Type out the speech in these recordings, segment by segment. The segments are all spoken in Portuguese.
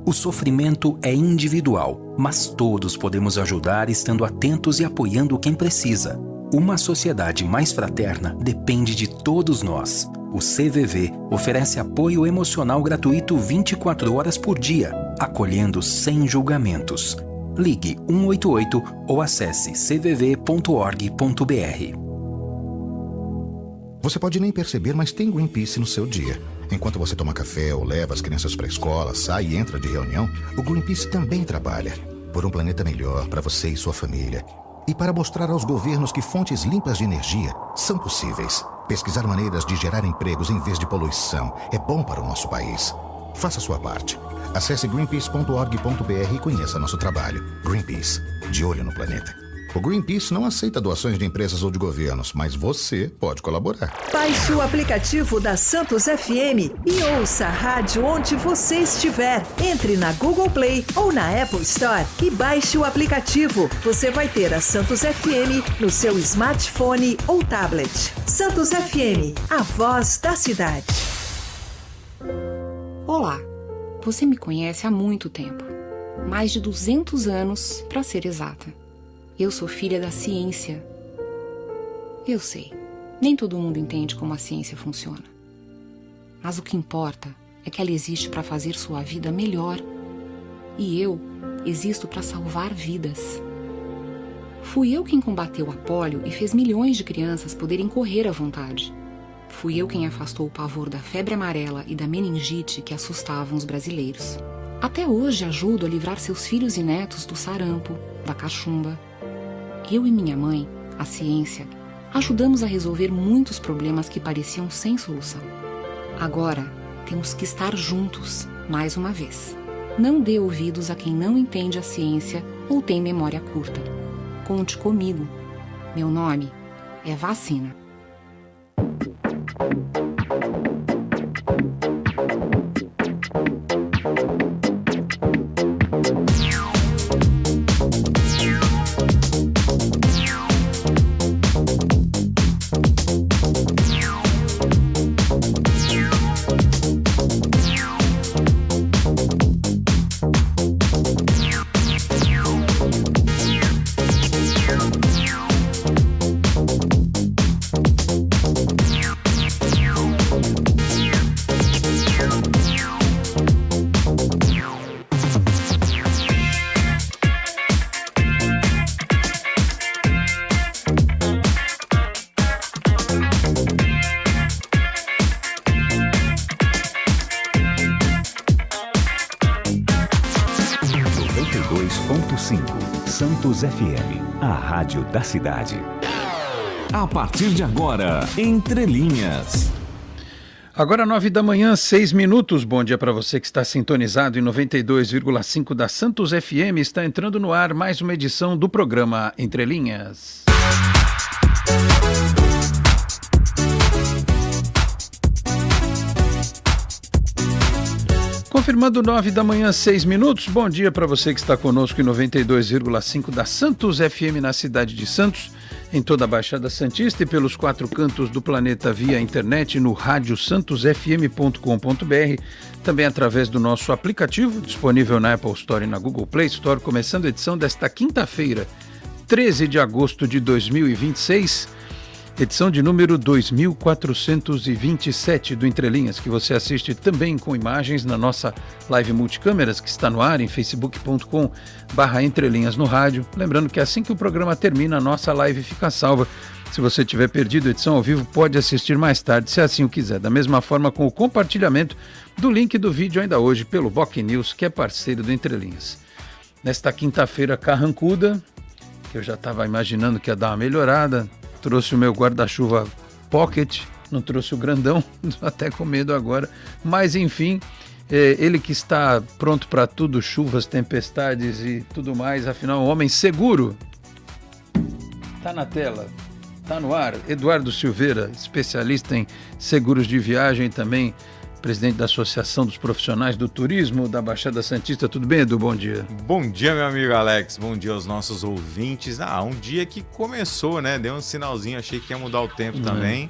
O sofrimento é individual, mas todos podemos ajudar estando atentos e apoiando quem precisa. Uma sociedade mais fraterna depende de todos nós. O CVV oferece apoio emocional gratuito 24 horas por dia, acolhendo sem julgamentos. Ligue 188 ou acesse cvv.org.br. Você pode nem perceber, mas tem Greenpeace no seu dia. Enquanto você toma café ou leva as crianças para a escola, sai e entra de reunião, o Greenpeace também trabalha por um planeta melhor para você e sua família. E para mostrar aos governos que fontes limpas de energia são possíveis. Pesquisar maneiras de gerar empregos em vez de poluição é bom para o nosso país. Faça a sua parte. Acesse greenpeace.org.br e conheça nosso trabalho. Greenpeace, de olho no planeta. O Greenpeace não aceita doações de empresas ou de governos, mas você pode colaborar. Baixe o aplicativo da Santos FM e ouça a rádio onde você estiver. Entre na Google Play ou na Apple Store e baixe o aplicativo. Você vai ter a Santos FM no seu smartphone ou tablet. Santos FM, a voz da cidade. Olá, você me conhece há muito tempo. Mais de 200 anos, para ser exata. Eu sou filha da ciência. Eu sei, nem todo mundo entende como a ciência funciona. Mas o que importa é que ela existe para fazer sua vida melhor. E eu existo para salvar vidas. Fui eu quem combateu a pólio e fez milhões de crianças poderem correr à vontade. Fui eu quem afastou o pavor da febre amarela e da meningite que assustavam os brasileiros. Até hoje ajudo a livrar seus filhos e netos do sarampo, da cachumba. Eu e minha mãe, a ciência, ajudamos a resolver muitos problemas que pareciam sem solução. Agora, temos que estar juntos, mais uma vez. Não dê ouvidos a quem não entende a ciência ou tem memória curta. Conte comigo. Meu nome é Vacina. Santos FM, a rádio da cidade. A partir de agora, Entre Linhas. Agora 9h, 6 minutos. Bom dia para você que está sintonizado em 92,5 da Santos FM. Está entrando no ar mais uma edição do programa Entre Linhas. Confirmando 9h, 6 minutos. Bom dia para você que está conosco em 92,5 da Santos FM na cidade de Santos, em toda a Baixada Santista e pelos 4 cantos do planeta via internet no radiosantosfm.com.br, também através do nosso aplicativo disponível na Apple Store e na Google Play Store, começando a edição desta quinta-feira, 13 de agosto de 2026. Edição de número 2427 do Entre Linhas, que você assiste também com imagens na nossa live multicâmeras, que está no ar em facebook.com/entrelinhas no rádio. Lembrando que assim que o programa termina, a nossa live fica salva. Se você tiver perdido a edição ao vivo, pode assistir mais tarde, se assim o quiser. Da mesma forma, com o compartilhamento do link do vídeo ainda hoje pelo Boc News, que é parceiro do Entre Linhas. Nesta quinta-feira carrancuda, que eu já estava imaginando que ia dar uma melhorada, trouxe o meu guarda-chuva pocket, não trouxe o grandão, até com medo agora. Mas enfim, ele que está pronto para tudo, chuvas, tempestades e tudo mais, afinal, um homem seguro. Está na tela, está no ar. Eduardo Silveira, especialista em seguros de viagem, também presidente da Associação dos Profissionais do Turismo da Baixada Santista. Tudo bem, Edu? Bom dia. Bom dia, meu amigo Alex. Bom dia aos nossos ouvintes. Um dia que começou, né? Deu um sinalzinho, achei que ia mudar o tempo também.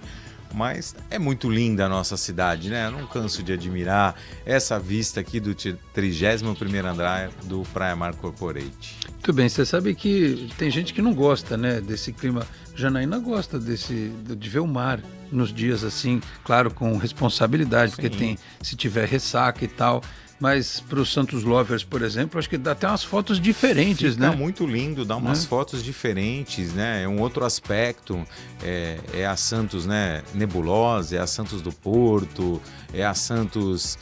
Mas é muito linda a nossa cidade, né? Eu não canso de admirar essa vista aqui do 31º andar do Praia Mar Corporate. Muito bem, você sabe que tem gente que não gosta, né, desse clima. Janaína gosta de ver o mar nos dias assim, claro, com responsabilidade, porque se tiver ressaca e tal. Mas para os Santos Lovers, por exemplo, acho que dá até umas fotos diferentes, Fica né? muito lindo, dá umas fotos diferentes, né? É um outro aspecto, é a Santos, né, nebulosa, é a Santos do Porto, é a Santos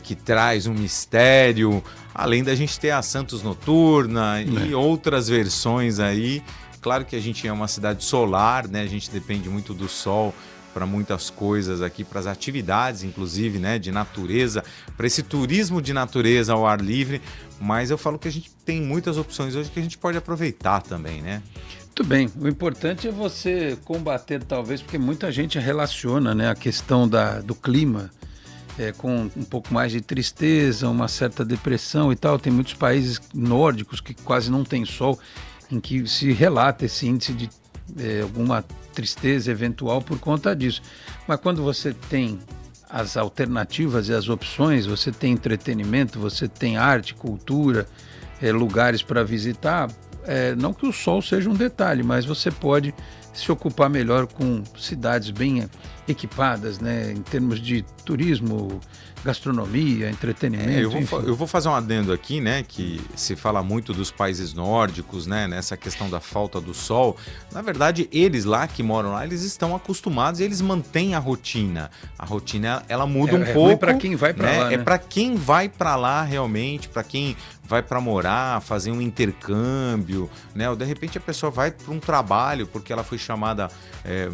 que traz um mistério, além da gente ter a Santos noturna e outras versões aí. Claro que a gente é uma cidade solar, né? A gente depende muito do sol para muitas coisas aqui, para as atividades, inclusive, né, de natureza, para esse turismo de natureza ao ar livre, mas eu falo que a gente tem muitas opções hoje que a gente pode aproveitar também, né? Muito bem, o importante é você combater, talvez, porque muita gente relaciona, né, a questão do clima com um pouco mais de tristeza, uma certa depressão e tal. Tem muitos países nórdicos que quase não tem sol, em que se relata esse índice de alguma tristeza eventual por conta disso. Mas quando você tem as alternativas e as opções, você tem entretenimento, você tem arte, cultura, lugares para visitar, não que o sol seja um detalhe, mas você pode se ocupar melhor com cidades bem equipadas, né, em termos de turismo, gastronomia, entretenimento. Eu vou fazer um adendo aqui, né, que se fala muito dos países nórdicos, né, nessa questão da falta do sol. Na verdade, eles lá que moram lá, eles estão acostumados e eles mantêm a rotina. A rotina, ela muda um pouco. É para quem vai para lá, né? É para quem vai para lá realmente, para quem vai para morar, fazer um intercâmbio, né? Ou de repente a pessoa vai para um trabalho porque ela foi chamada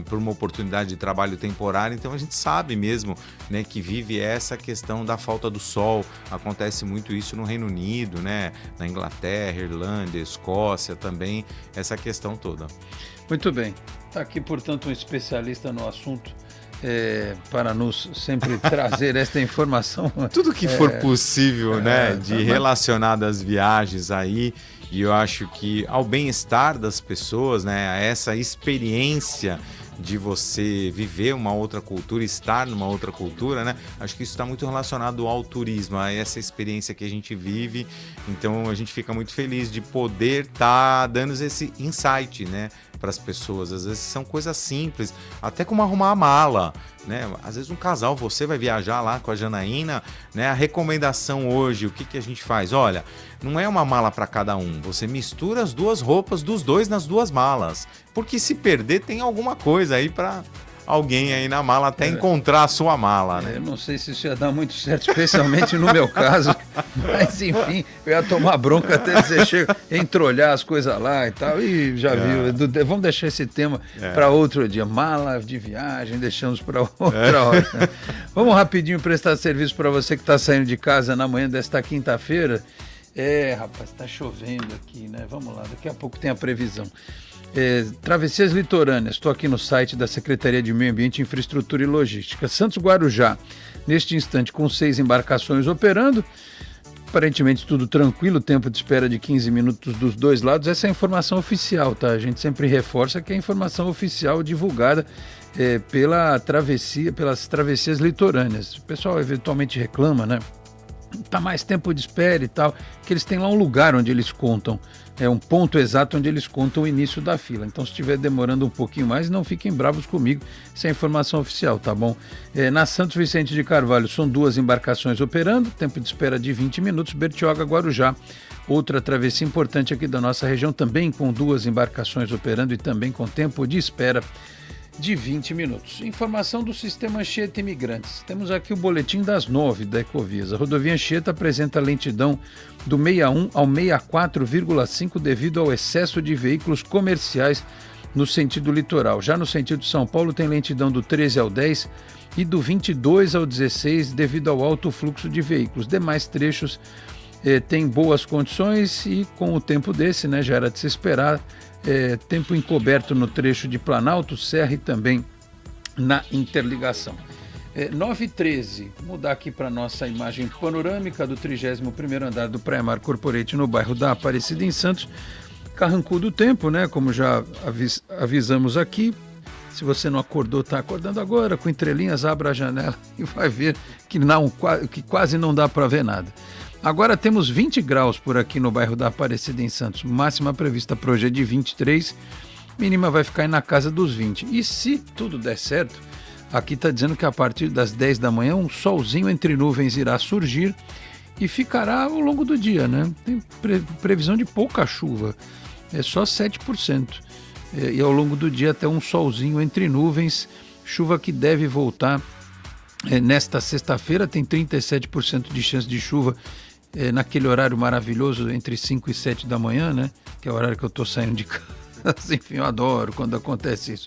por uma oportunidade de trabalho temporário. Então a gente sabe mesmo, né, que vive essa questão da falta do sol. Acontece muito isso no Reino Unido, né? Na Inglaterra, Irlanda, Escócia também, essa questão toda. Muito bem. Está aqui, portanto, um especialista no assunto para nos sempre trazer esta informação. Tudo que for possível, né, de relacionado às viagens aí, e eu acho que ao bem-estar das pessoas, né, a essa experiência de você viver uma outra cultura, estar numa outra cultura, né? Acho que isso está muito relacionado ao turismo, a essa experiência que a gente vive. Então a gente fica muito feliz de poder estar dando esse insight, né, para as pessoas. Às vezes são coisas simples, até como arrumar a mala, né? Às vezes um casal, você vai viajar lá com a Janaína, né? A recomendação hoje, o que a gente faz? Olha, não é uma mala para cada um, você mistura as duas roupas dos dois nas duas malas, porque se perder tem alguma coisa aí para alguém aí na mala até encontrar a sua mala, né? Eu não sei se isso ia dar muito certo, especialmente no meu caso, mas enfim, eu ia tomar bronca até você chega, entrolhar as coisas lá e tal, e já viu, vamos deixar esse tema para outro dia, mala de viagem, deixamos para outra hora. Vamos rapidinho prestar serviço para você que está saindo de casa na manhã desta quinta-feira. Rapaz, está chovendo aqui, né? Vamos lá, daqui a pouco tem a previsão. Travessias litorâneas, estou aqui no site da Secretaria de Meio Ambiente, Infraestrutura e Logística. Santos Guarujá, neste instante com 6 embarcações operando, aparentemente tudo tranquilo, tempo de espera de 15 minutos dos dois lados. Essa é a informação oficial, tá? A gente sempre reforça que é a informação oficial divulgada pelas travessias litorâneas. O pessoal eventualmente reclama, né? Tá mais tempo de espera e tal, que eles têm lá um lugar onde eles contam, um ponto exato onde eles contam o início da fila. Então, se estiver demorando um pouquinho mais, não fiquem bravos comigo, isso é informação oficial, tá bom? Na Santos Vicente de Carvalho, são 2 embarcações operando, tempo de espera de 20 minutos, Bertioga, Guarujá, outra travessia importante aqui da nossa região, também com 2 embarcações operando e também com tempo de espera de 20 minutos. Informação do Sistema Anchieta Imigrantes. Temos aqui o boletim das 9 da Ecovias. A rodovia Anchieta apresenta lentidão do 61 ao 64,5 devido ao excesso de veículos comerciais no sentido litoral. Já no sentido de São Paulo tem lentidão do 13 ao 10 e do 22 ao 16 devido ao alto fluxo de veículos. Demais trechos têm boas condições e com o tempo desse, né, já era de se esperar, tempo encoberto no trecho de Planalto, Serra e também na interligação. 9h13, mudar aqui para nossa imagem panorâmica do 31º andar do Praia Mar Corporate no bairro da Aparecida, em Santos. Carrancudo tempo, né? Como já avisamos aqui, Se você não acordou, está acordando agora, com entrelinhas, abra a janela e vai ver que quase não dá para ver nada. Agora temos 20 graus por aqui no bairro da Aparecida, em Santos. Máxima prevista para hoje é de 23, mínima vai ficar aí na casa dos 20. E se tudo der certo, aqui está dizendo que a partir das 10 da manhã um solzinho entre nuvens irá surgir e ficará ao longo do dia, né? Tem previsão de pouca chuva, é só 7%. E ao longo do dia até um solzinho entre nuvens, chuva que deve voltar nesta sexta-feira, tem 37% de chance de chuva naquele horário maravilhoso entre 5 e 7 da manhã, né? Que é o horário que eu estou saindo de casa. Enfim, eu adoro quando acontece isso.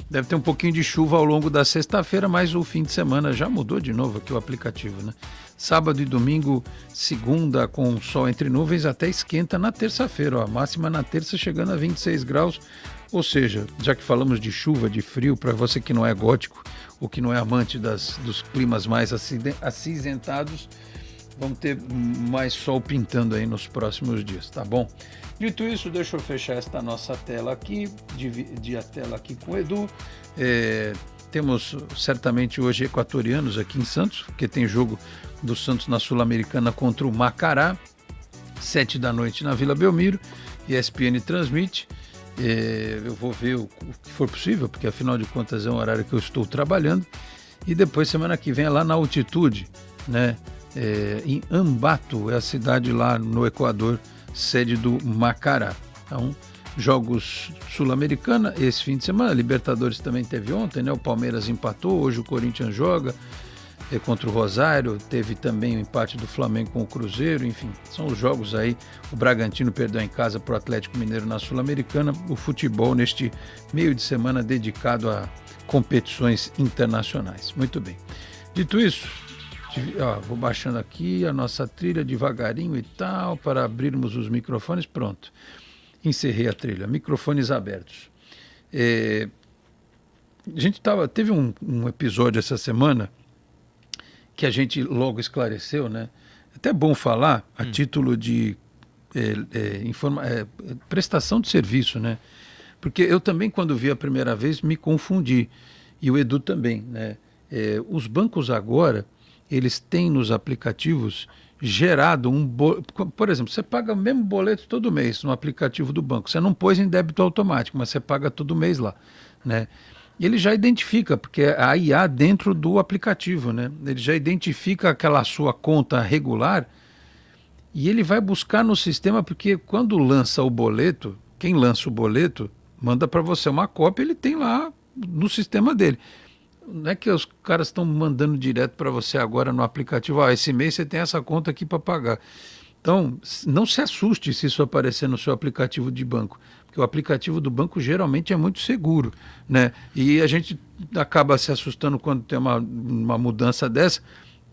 Deve ter um pouquinho de chuva ao longo da sexta-feira, mas o fim de semana já mudou de novo aqui o aplicativo, né? Sábado e domingo, segunda com sol entre nuvens, até esquenta na terça-feira, ó, a máxima na terça chegando a 26 graus, ou seja, já que falamos de chuva, de frio, para você que não é gótico ou que não é amante dos climas mais acinzentados, vamos ter mais sol pintando aí nos próximos dias, tá bom? Dito isso, deixa eu fechar esta nossa tela aqui, dividir a tela aqui com o Edu. Temos certamente hoje equatorianos aqui em Santos, porque tem jogo do Santos na Sul-Americana contra o Macará, 7 da noite na Vila Belmiro, ESPN transmite. Eu vou ver o que for possível, porque afinal de contas é um horário que eu estou trabalhando. E depois, semana que vem, é lá na altitude, né? Em Ambato, é a cidade lá no Equador, sede do Macará. Então, jogos Sul-Americana esse fim de semana, Libertadores também teve ontem, né? O Palmeiras empatou, hoje o Corinthians joga contra o Rosário, teve também o empate do Flamengo com o Cruzeiro, enfim, são os jogos aí. O Bragantino perdeu em casa para o Atlético Mineiro na Sul-Americana, o futebol neste meio de semana dedicado a competições internacionais. Muito bem. Dito isso, vou baixando aqui a nossa trilha devagarinho e tal, para abrirmos os microfones. Pronto, encerrei a trilha, microfones abertos. A gente teve um episódio essa semana que a gente logo esclareceu, né? Até bom falar a título de prestação de serviço, né? Porque eu também, quando vi a primeira vez, me confundi, e o Edu também, né? Os bancos agora, eles têm nos aplicativos gerado por exemplo, você paga o mesmo boleto todo mês no aplicativo do banco, você não pôs em débito automático, mas você paga todo mês lá, né? E ele já identifica, porque é a IA dentro do aplicativo, né? Ele já identifica aquela sua conta regular e ele vai buscar no sistema, porque quando lança o boleto, quem lança o boleto manda para você uma cópia, ele tem lá no sistema dele. Não é que os caras estão mandando direto para você agora no aplicativo, esse mês você tem essa conta aqui para pagar. Então, não se assuste se isso aparecer no seu aplicativo de banco, porque o aplicativo do banco geralmente é muito seguro, né? E a gente acaba se assustando quando tem uma mudança dessa,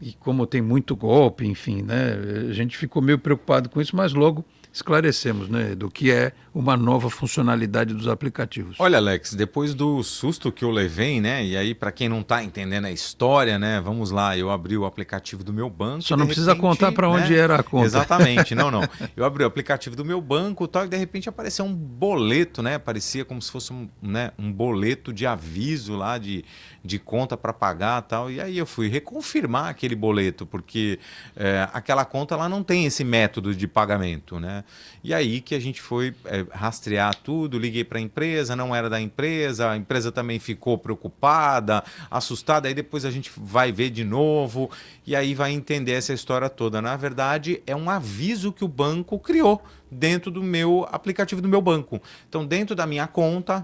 e como tem muito golpe, enfim, né? A gente ficou meio preocupado com isso, mas logo esclarecemos, né, do que é uma nova funcionalidade dos aplicativos. Olha, Alex, depois do susto que eu levei, né, e aí para quem não está entendendo a história, né, vamos lá, eu abri o aplicativo do meu banco. Só não precisa contar para onde era a conta. Exatamente, não. Eu abri o aplicativo do meu banco, tal, e de repente apareceu um boleto, né, parecia como se fosse um boleto de aviso lá de conta para pagar, tal, e aí eu fui reconfirmar aquele boleto, porque aquela conta lá não tem esse método de pagamento, né? E aí que a gente foi rastrear tudo, liguei para a empresa, não era da empresa, a empresa também ficou preocupada, assustada, aí depois a gente vai ver de novo, e aí vai entender essa história toda. Na verdade, é um aviso que o banco criou dentro do meu aplicativo do meu banco. Então, dentro da minha conta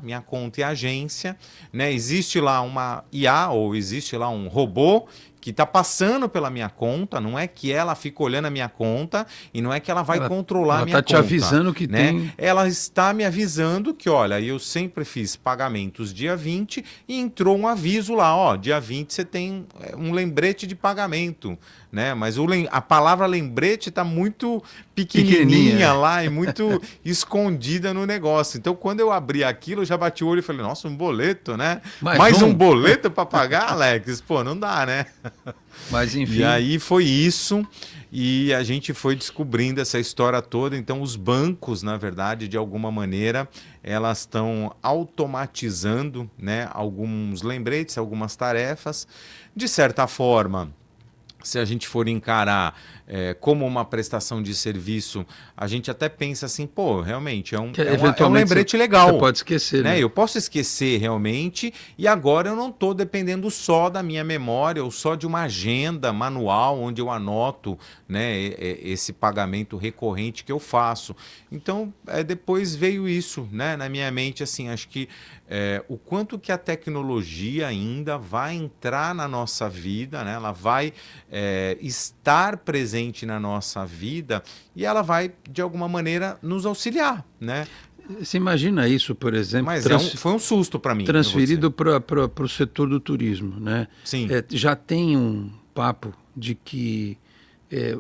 e agência, né, existe lá uma IA ou existe lá um robô que está passando pela minha conta, não é que ela fica olhando a minha conta e não é que ela vai controlar a minha conta. Ela está te avisando que tem... Ela está me avisando que, olha, eu sempre fiz pagamentos dia 20 e entrou um aviso lá, ó, dia 20 você tem um lembrete de pagamento, né? Mas a palavra lembrete está muito pequenininha lá lá e muito escondida no negócio. Então, quando eu abri aquilo, eu já bati o olho e falei, nossa, um boleto, né? Mais um boleto para pagar, Alex? Pô, não dá, né? Mas enfim. E aí foi isso, e a gente foi descobrindo essa história toda. Então, os bancos, na verdade, de alguma maneira, elas estão automatizando, né, alguns lembretes, algumas tarefas. De certa forma, se a gente for encarar como uma prestação de serviço, a gente até pensa assim, pô, realmente é um lembrete legal. Você pode esquecer, né? Eu posso esquecer realmente, e agora eu não estou dependendo só da minha memória ou só de uma agenda manual onde eu anoto, né, esse pagamento recorrente que eu faço. Então, depois veio isso, né, na minha mente, assim, acho que o quanto que a tecnologia ainda vai entrar na nossa vida, né, ela vai estar presente na nossa vida e ela vai, de alguma maneira, nos auxiliar, né? Você imagina isso, por exemplo... Mas foi um susto para mim. Transferido para o setor do turismo, né? Sim. Já tem um papo de que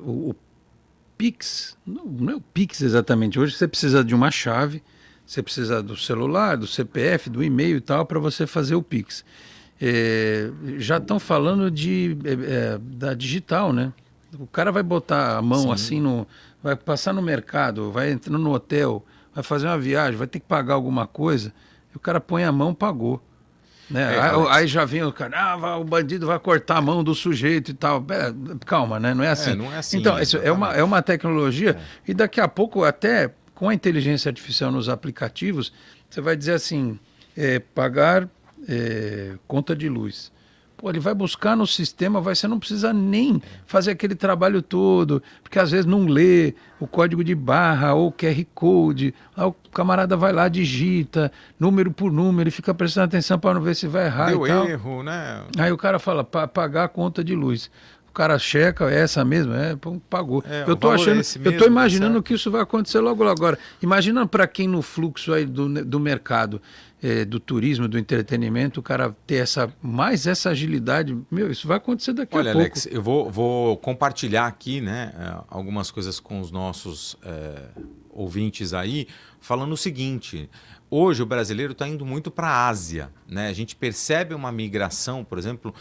o Pix, não é o Pix exatamente, hoje você precisa de uma chave, você precisa do celular, do CPF, do e-mail e tal, para você fazer o Pix. Já estão falando da digital, né? O cara vai botar a mão assim, vai passar no mercado, vai entrando no hotel, vai fazer uma viagem, vai ter que pagar alguma coisa, e o cara põe a mão, pagou. Né? Aí já vem o cara, o bandido vai cortar a mão do sujeito e tal. Calma, né? Não é assim. Não é assim. Então, isso é uma tecnologia, e daqui a pouco, até com a inteligência artificial nos aplicativos, você vai dizer assim, pagar conta de luz. Pô, ele vai buscar no sistema, você não precisa nem fazer aquele trabalho todo, porque às vezes não lê o código de barra ou o QR Code, aí o camarada vai lá, digita, número por número, ele fica prestando atenção para não ver se vai errar. Deu e tal. erro, né? Aí o cara fala, pagar a conta de luz. O cara checa, é essa mesmo? Pagou. Eu tô imaginando que isso vai acontecer logo agora. Imagina para quem no fluxo aí do mercado, do turismo, do entretenimento, o cara ter mais essa agilidade. Isso vai acontecer daqui a pouco. Olha, Alex, eu vou compartilhar aqui, né, algumas coisas com os nossos ouvintes aí, falando o seguinte: hoje o brasileiro está indo muito para a Ásia, né? A gente percebe uma migração, por exemplo,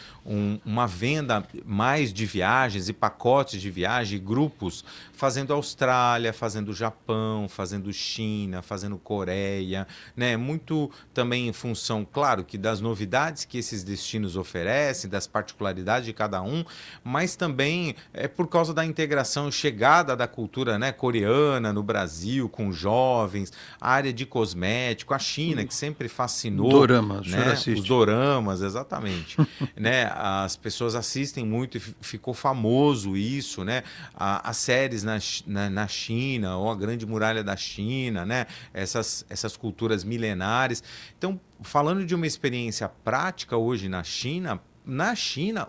uma venda mais de viagens e pacotes de viagem, grupos fazendo Austrália, fazendo Japão, fazendo China, fazendo Coreia, né? Muito também em função, claro, que das novidades que esses destinos oferecem, das particularidades de cada um, mas também por causa da integração, chegada da cultura, né, coreana no Brasil, com jovens, a área de cosmético, a China, que sempre fascinou. Doramas, né? Os doramas, exatamente. Né? As pessoas assistem muito e ficou famoso isso, né? As séries na China, ou a Grande Muralha da China, né? Essas culturas milenares. Então, falando de uma experiência prática hoje na China,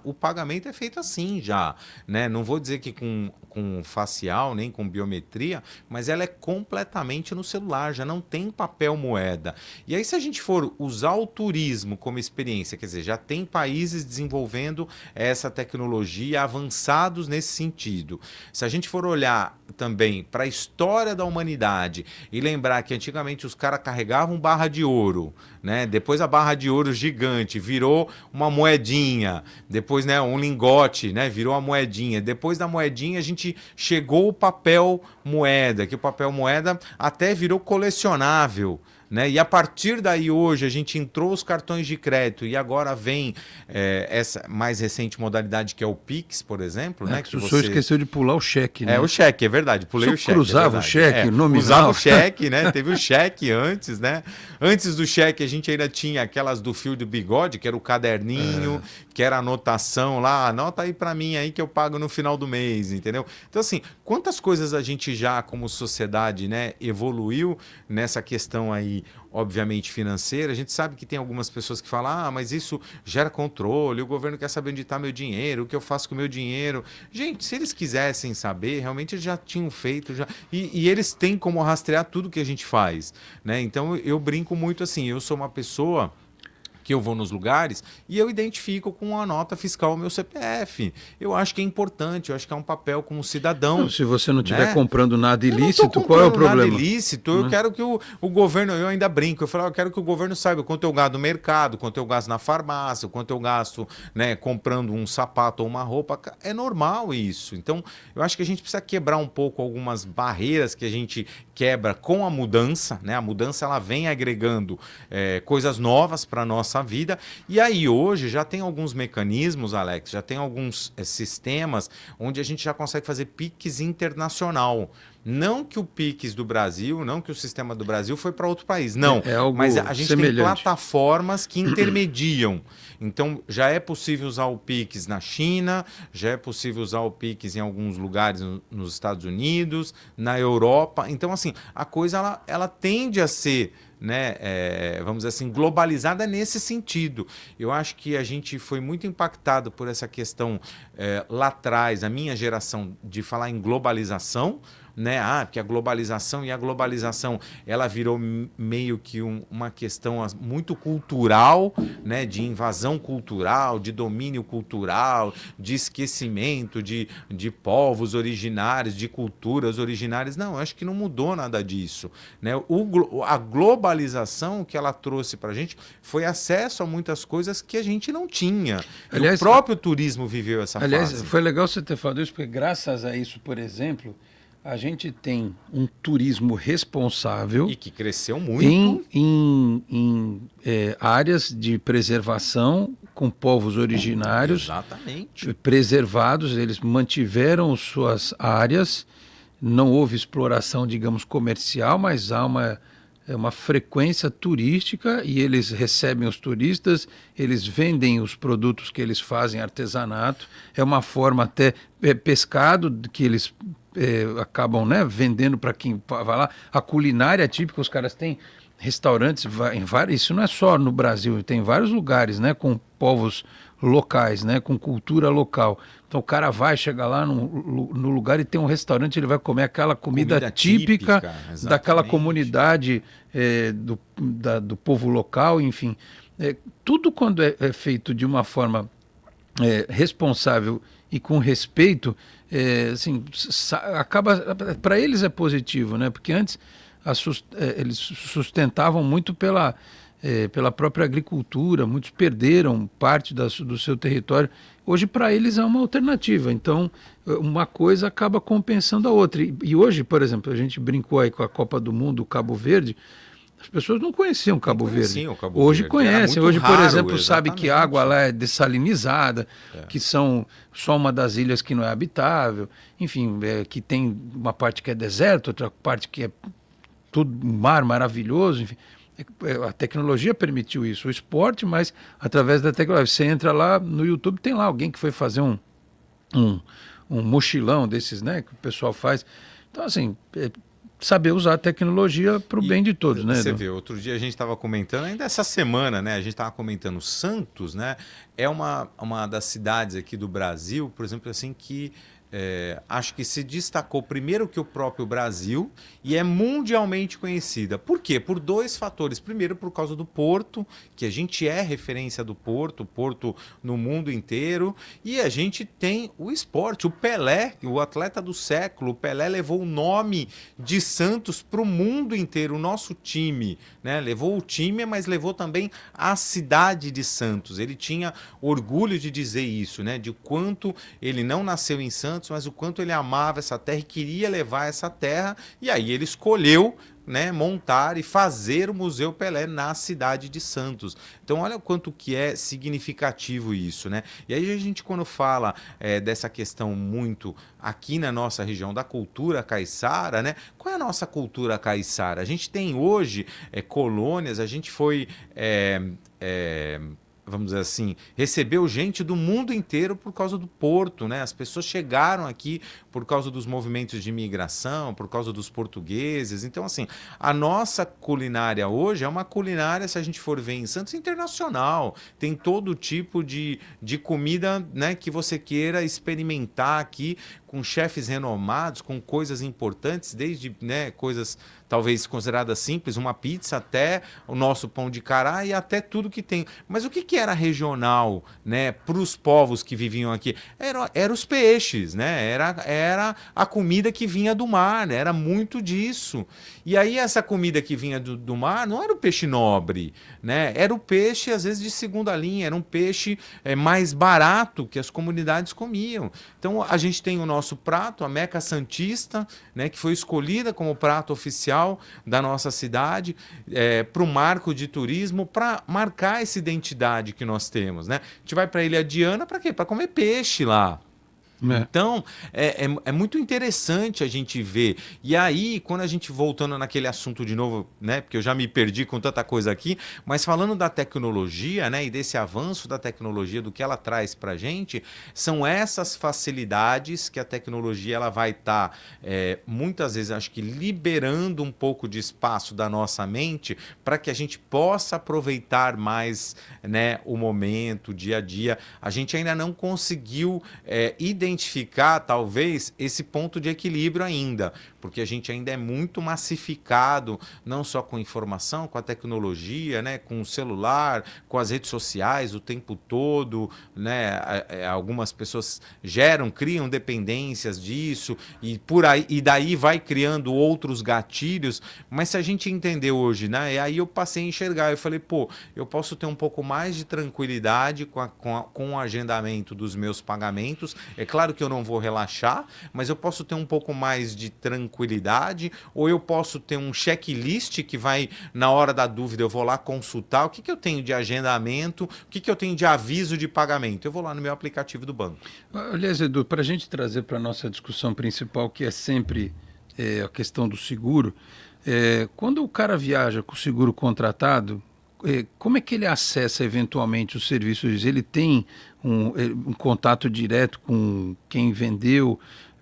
o pagamento é feito assim já, né? Não vou dizer que com facial, nem com biometria, mas ela é completamente no celular, já não tem papel moeda. E aí, se a gente for usar o turismo como experiência, quer dizer, já tem países desenvolvendo essa tecnologia, avançados nesse sentido. Se a gente for olhar também para a história da humanidade e lembrar que antigamente os caras carregavam barra de ouro, né? Depois a barra de ouro gigante virou uma moedinha, depois, né, um lingote, né, virou uma moedinha. Depois da moedinha a gente chegou o papel moeda, que o papel moeda até virou colecionável, né? E a partir daí hoje a gente entrou os cartões de crédito e agora vem essa mais recente modalidade que é o Pix, por exemplo, né? Que o senhor esqueceu de pular o cheque, né? O cheque, é verdade, pulei o cheque. Cruzava o cheque, nominal. Usava o cheque, né? Teve o cheque antes, né? Antes do cheque a gente ainda tinha aquelas do fio de bigode, que era o caderninho, que era a anotação lá, anota aí para mim aí que eu pago no final do mês, entendeu? Então assim, quantas coisas a gente já como sociedade, né, evoluiu nessa questão aí, obviamente financeira. A gente sabe que tem algumas pessoas que falam, mas isso gera controle, o governo quer saber onde está meu dinheiro, o que eu faço com o meu dinheiro. Gente, se eles quisessem saber, realmente eles já tinham feito, e eles têm como rastrear tudo que a gente faz, né? Então eu brinco muito assim, eu sou uma pessoa que eu vou nos lugares e eu identifico com a nota fiscal o meu CPF. Eu acho que é importante, eu acho que é um papel como cidadão. Não, se você não estiver né? comprando nada ilícito, eu não qual é o comprando problema? nada ilícito, eu quero que o governo, eu ainda brinco, eu falo, eu quero que o governo saiba quanto eu gasto no mercado, quanto eu gasto na farmácia, quanto eu gasto, né, comprando um sapato ou uma roupa. É normal isso. Então, eu acho que a gente precisa quebrar um pouco algumas barreiras que a gente quebra com a mudança, né? A mudança, ela vem agregando coisas novas para a nossa vida. E aí, hoje, já tem alguns mecanismos, Alex, já tem alguns sistemas onde a gente já consegue fazer PIX internacional. Não que o PIX do Brasil, não que o sistema do Brasil foi para outro país, não. É algo mas a gente semelhante. tem plataformas que intermediam. Então, já é possível usar o PIX na China, já é possível usar o PIX em alguns lugares nos Estados Unidos, na Europa. Então, assim, a coisa ela tende a ser, né, vamos dizer assim, globalizada nesse sentido. Eu acho que a gente foi muito impactado por essa questão lá atrás, a minha geração, de falar em globalização, né? Porque a globalização ela virou meio que uma questão muito cultural, né? De invasão cultural, de domínio cultural, de esquecimento de povos originários, de culturas originárias. Não, eu acho que não mudou nada disso, né? A globalização que ela trouxe para a gente foi acesso a muitas coisas que a gente não tinha. Aliás, e o próprio turismo viveu essa fase. Foi legal você ter falado isso, porque graças a isso, por exemplo, a gente tem um turismo responsável e que cresceu muito em áreas de preservação com povos originários. Exatamente. Preservados, eles mantiveram suas áreas, não houve exploração, digamos, comercial, mas há uma frequência turística e eles recebem os turistas, eles vendem os produtos que eles fazem, artesanato, é uma forma até pescado que eles acabam, né, vendendo para quem vai lá. A culinária típica, os caras têm restaurantes em vários, isso não é só no Brasil, tem vários lugares, né, com povos locais, né, com cultura local. Então o cara chega lá no lugar e tem um restaurante, ele vai comer aquela comida típica daquela comunidade do povo local, enfim. Tudo quando é feito de uma forma responsável e com respeito, assim, acaba, para eles é positivo, né? Porque antes eles sustentavam muito pela própria agricultura, muitos perderam parte do seu território. Hoje, para eles, é uma alternativa. Então, uma coisa acaba compensando a outra. E hoje, por exemplo, a gente brincou aí com a Copa do Mundo, Cabo Verde. As pessoas não conheciam Cabo Verde. Hoje conhecem. Hoje, por exemplo, sabe que a água lá é dessalinizada, que são só uma das ilhas que não é habitável. Enfim, que tem uma parte que é deserto, outra parte que é tudo mar maravilhoso, enfim. A tecnologia permitiu isso, o esporte, mas através da tecnologia. Você entra lá no YouTube, tem lá alguém que foi fazer um mochilão desses, né, que o pessoal faz. Então, assim, saber usar a tecnologia para o bem de todos, né? Você vê, outro dia a gente estava comentando, ainda essa semana, né, a gente estava comentando Santos, né, é uma das cidades aqui do Brasil, por exemplo, assim, que acho que se destacou primeiro que o próprio Brasil e é mundialmente conhecida. Por quê? Por dois fatores. Primeiro, por causa do Porto, que a gente é referência do Porto no mundo inteiro, e a gente tem o esporte. O Pelé, o atleta do século, o Pelé levou o nome de Santos para o mundo inteiro, o nosso time, né? Levou o time, mas levou também a cidade de Santos. Ele tinha orgulho de dizer isso, né? De quanto ele não nasceu em Santos, mas o quanto ele amava essa terra e queria levar essa terra, e aí ele escolheu, né, montar e fazer o Museu Pelé na cidade de Santos. Então olha o quanto que é significativo isso, né? E aí a gente, quando fala dessa questão muito aqui na nossa região da cultura caiçara, né? Qual é a nossa cultura caiçara? A gente tem hoje colônias, a gente foi vamos dizer assim, recebeu gente do mundo inteiro por causa do porto, né? As pessoas chegaram aqui por causa dos movimentos de imigração, por causa dos portugueses. Então, assim, a nossa culinária hoje é uma culinária, se a gente for ver em Santos, internacional. Tem todo tipo de comida, né, que você queira experimentar aqui, com chefes renomados, com coisas importantes, desde, né, coisas talvez consideradas simples, uma pizza, até o nosso pão de cará e até tudo que tem. Mas o que era regional, né, para os povos que viviam aqui? Era os peixes, né? Era a comida que vinha do mar, né? Era muito disso. E aí essa comida que vinha do mar não era o peixe nobre, né? Era o peixe, às vezes, de segunda linha, era um peixe mais barato que as comunidades comiam. Então a gente tem o nosso prato, a Meca Santista, né, que foi escolhida como prato oficial da nossa cidade, para o marco de turismo, para marcar essa identidade que nós temos, né? A gente vai para a Ilha Diana para quê? Para comer peixe lá. Então, é muito interessante a gente ver. E aí, quando a gente voltando naquele assunto de novo, né, porque eu já me perdi com tanta coisa aqui, mas falando da tecnologia, né, e desse avanço da tecnologia, do que ela traz para a gente, são essas facilidades que a tecnologia ela vai estar, muitas vezes, acho que liberando um pouco de espaço da nossa mente para que a gente possa aproveitar mais, né, o momento, o dia a dia. A gente ainda não conseguiu identificar, talvez, esse ponto de equilíbrio ainda, porque a gente ainda é muito massificado, não só com informação, com a tecnologia, né, com o celular, com as redes sociais o tempo todo, né, algumas pessoas criam dependências disso, e por aí, e daí vai criando outros gatilhos, mas se a gente entender hoje, né, e aí eu passei a enxergar, eu falei, pô, eu posso ter um pouco mais de tranquilidade com o agendamento dos meus pagamentos. É claro que eu não vou relaxar, mas eu posso ter um pouco mais de tranquilidade, ou eu posso ter um checklist que vai, na hora da dúvida, eu vou lá consultar o que eu tenho de agendamento, o que eu tenho de aviso de pagamento. Eu vou lá no meu aplicativo do banco. Aliás, Edu, para a gente trazer para a nossa discussão principal, que é sempre a questão do seguro, quando o cara viaja com o seguro contratado, como é que ele acessa eventualmente os serviços? Ele tem um contato direto com quem vendeu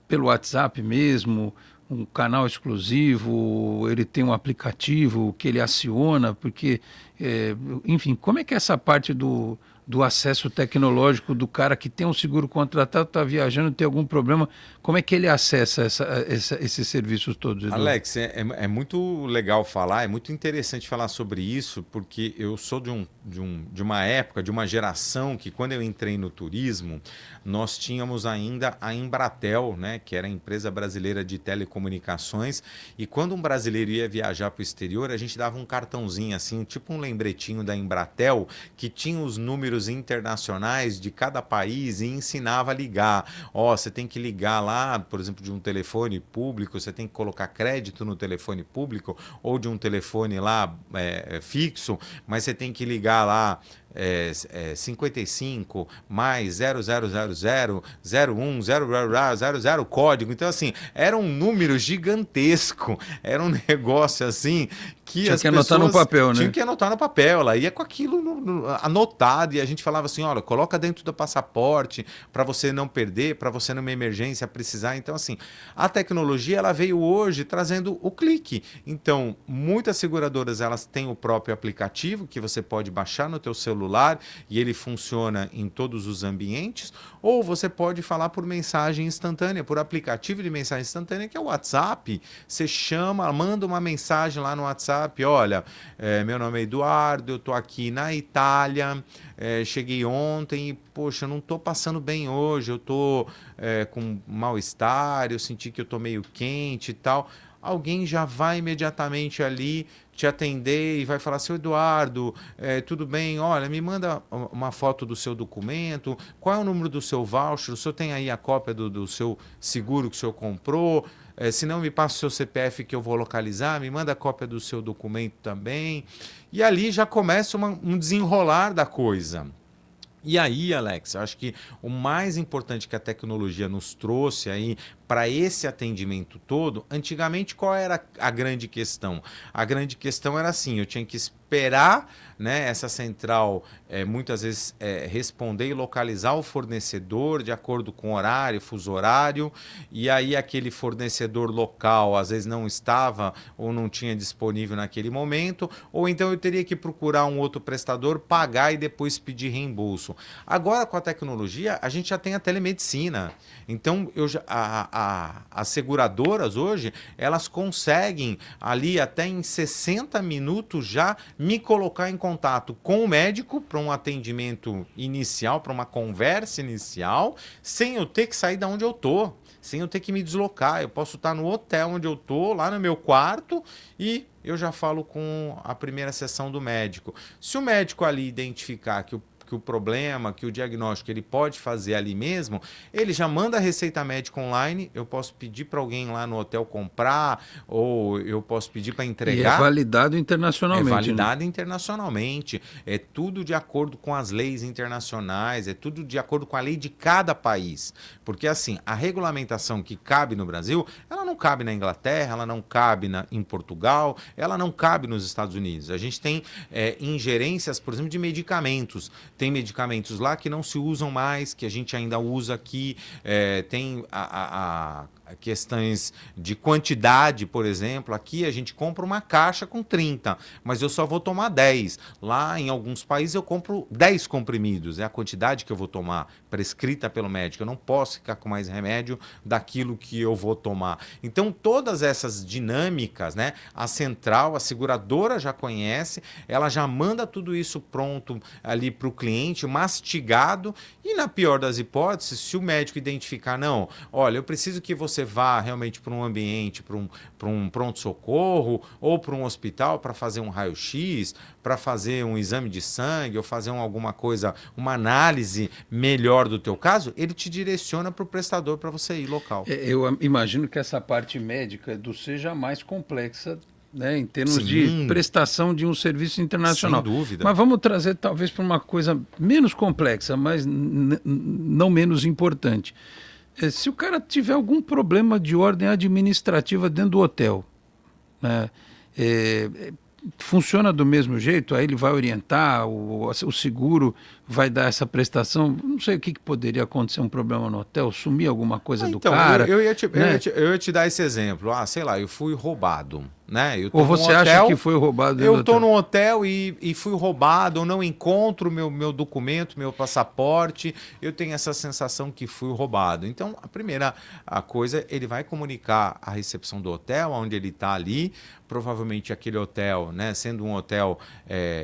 pelo WhatsApp mesmo, um canal exclusivo, ele tem um aplicativo que ele aciona, porque, enfim, como é que é essa parte do acesso tecnológico do cara que tem um seguro contratado, está viajando, tem algum problema, como é que ele acessa esses serviços todos, Edu? Alex, é muito legal falar, é muito interessante falar sobre isso, porque eu sou de uma época, de uma geração que, quando eu entrei no turismo, nós tínhamos ainda a Embratel, né, que era a empresa brasileira de telecomunicações, e quando um brasileiro ia viajar para o exterior, a gente dava um cartãozinho assim, tipo um lembretinho da Embratel, que tinha os números internacionais de cada país e ensinava a ligar. Você tem que ligar lá, por exemplo, de um telefone público, você tem que colocar crédito no telefone público ou de um telefone lá fixo, mas você tem que ligar lá 55 mais 0000 01 00 código. Então, assim, era um número gigantesco, era um negócio assim que tinha as que anotar no papel, né? Tinha que anotar no papel, ela ia com aquilo anotado, e a gente falava assim, olha, coloca dentro do passaporte para você não perder, para você numa emergência precisar. Então, assim, a tecnologia ela veio hoje trazendo o clique. Então, muitas seguradoras elas têm o próprio aplicativo que você pode baixar no teu celular e ele funciona em todos os ambientes, ou você pode falar por mensagem instantânea, por aplicativo de mensagem instantânea, que é o WhatsApp. Você chama, manda uma mensagem lá no WhatsApp, olha, meu nome é Eduardo, eu estou aqui na Itália, cheguei ontem e, poxa, eu não estou passando bem hoje, eu estou com mal-estar, eu senti que eu estou meio quente e tal. Alguém já vai imediatamente ali te atender e vai falar, seu Eduardo, tudo bem, olha, me manda uma foto do seu documento, qual é o número do seu voucher, o senhor tem aí a cópia do seu seguro que o senhor comprou, se não me passa o seu CPF que eu vou localizar, me manda a cópia do seu documento também, e ali já começa um desenrolar da coisa. E aí, Alex, eu acho que o mais importante que a tecnologia nos trouxe aí para esse atendimento todo, antigamente qual era a grande questão? A grande questão era assim, eu tinha que esperar, né, essa central muitas vezes responder e localizar o fornecedor de acordo com horário, fuso horário, e aí aquele fornecedor local às vezes não estava ou não tinha disponível naquele momento, ou então eu teria que procurar um outro prestador, pagar e depois pedir reembolso. Agora com a tecnologia a gente já tem a telemedicina, então as seguradoras hoje elas conseguem ali até em 60 minutos já me colocar em contato com o médico para um atendimento inicial, para uma conversa inicial, sem eu ter que sair de onde eu tô, sem eu ter que me deslocar. Eu posso estar no hotel onde eu tô, lá no meu quarto, e eu já falo com a primeira sessão do médico. Se o médico ali identificar que o problema, que o diagnóstico ele pode fazer ali mesmo, ele já manda a receita médica online, eu posso pedir para alguém lá no hotel comprar, ou eu posso pedir para entregar. E é validado internacionalmente. É validado, né? Internacionalmente. É tudo de acordo com as leis internacionais, é tudo de acordo com a lei de cada país. Porque assim, a regulamentação que cabe no Brasil, ela não cabe na Inglaterra, ela não cabe em Portugal, ela não cabe nos Estados Unidos. A gente tem ingerências, por exemplo, de medicamentos. Tem medicamentos lá que não se usam mais, que a gente ainda usa aqui. Tem questões de quantidade, por exemplo. Aqui a gente compra uma caixa com 30, mas eu só vou tomar 10. Lá em alguns países eu compro 10 comprimidos. É a quantidade que eu vou tomar, prescrita pelo médico. Eu não posso ficar com mais remédio daquilo que eu vou tomar. Então, todas essas dinâmicas, né? A central, a seguradora já conhece, ela já manda tudo isso pronto ali para o cliente, mastigado, e na pior das hipóteses, se o médico identificar, não, olha, eu preciso que você vá realmente para um ambiente, para um pronto-socorro ou para um hospital para fazer um raio-x, para fazer um exame de sangue ou fazer alguma coisa, uma análise melhor do teu caso, ele te direciona para o prestador para você ir local. Eu imagino que essa parte médica do seja mais complexa, né, em termos Sim. de prestação de um serviço internacional. Sem dúvida. Mas vamos trazer talvez para uma coisa menos complexa, mas não menos importante. Se o cara tiver algum problema de ordem administrativa dentro do hotel, né, funciona do mesmo jeito? Aí ele vai orientar, o seguro vai dar essa prestação? Não sei o que poderia acontecer, um problema no hotel, sumir alguma coisa do cara. Eu ia te dar esse exemplo. Sei lá, eu fui roubado. Né? Ou você acha que foi roubado? Eu estou no hotel e fui roubado, eu não encontro meu documento, meu passaporte, eu tenho essa sensação que fui roubado. Então, a primeira coisa, ele vai comunicar à recepção do hotel, onde ele está ali, provavelmente aquele hotel, né, sendo um hotel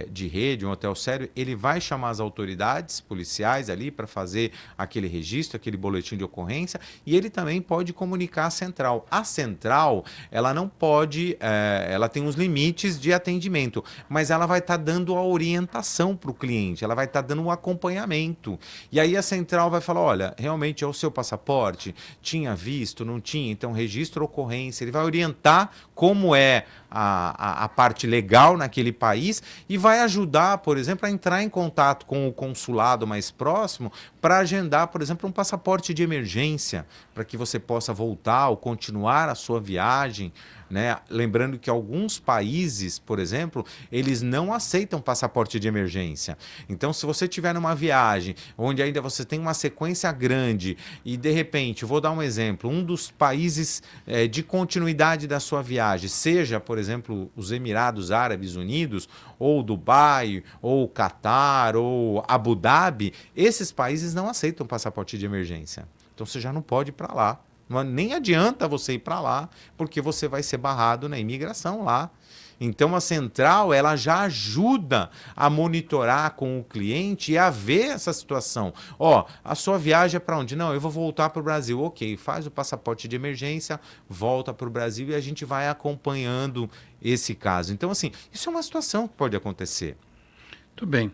de rede, um hotel sério, ele vai chamar as autoridades policiais ali para fazer aquele registro, aquele boletim de ocorrência, e ele também pode comunicar à central. A central, ela não pode... ela tem uns limites de atendimento, mas ela vai estar dando a orientação para o cliente, ela vai estar dando um acompanhamento. E aí a central vai falar, olha, realmente é o seu passaporte? Tinha visto, não tinha? Então registra a ocorrência. Ele vai orientar como é a parte legal naquele país e vai ajudar, por exemplo, a entrar em contato com o consulado mais próximo para agendar, por exemplo, um passaporte de emergência, para que você possa voltar ou continuar a sua viagem, né? Lembrando que alguns países, por exemplo, eles não aceitam passaporte de emergência. Então, se você estiver numa viagem onde ainda você tem uma sequência grande e, de repente, vou dar um exemplo, um dos países de continuidade da sua viagem, seja, por exemplo, os Emirados Árabes Unidos, ou Dubai, ou Catar, ou Abu Dhabi, esses países não aceitam passaporte de emergência. Então, você já não pode ir para lá. Nem adianta você ir para lá, porque você vai ser barrado na imigração lá. Então, a central, ela já ajuda a monitorar com o cliente e a ver essa situação. A sua viagem é para onde? Não, eu vou voltar para o Brasil. Ok, faz o passaporte de emergência, volta para o Brasil e a gente vai acompanhando esse caso. Então, assim, isso é uma situação que pode acontecer. Muito bem,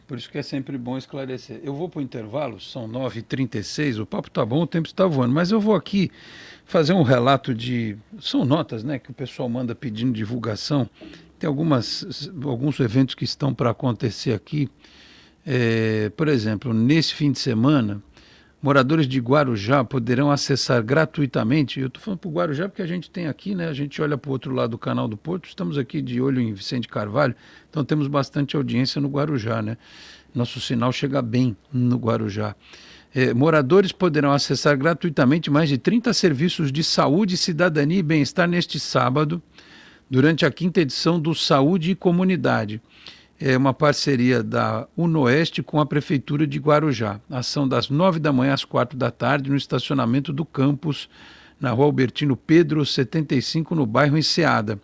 por isso que é sempre bom esclarecer. Eu vou para o intervalo, são 9h36, o papo está bom, o tempo está voando, mas eu vou aqui fazer um relato são notas, né, que o pessoal manda pedindo divulgação. Tem alguns eventos que estão para acontecer aqui. Por exemplo, nesse fim de semana, Moradores de Guarujá poderão acessar gratuitamente. Eu estou falando para o Guarujá porque a gente tem aqui, né? A gente olha para o outro lado do Canal do Porto, estamos aqui de olho em Vicente Carvalho, então temos bastante audiência no Guarujá, né? Nosso sinal chega bem no Guarujá. Moradores poderão acessar gratuitamente mais de 30 serviços de saúde, cidadania e bem-estar neste sábado, durante a 5ª edição do Saúde e Comunidade. É uma parceria da UNOeste com a Prefeitura de Guarujá. Ação das 9 da manhã às 4 da tarde no estacionamento do campus, na rua Albertino Pedro, 75, no bairro Enseada.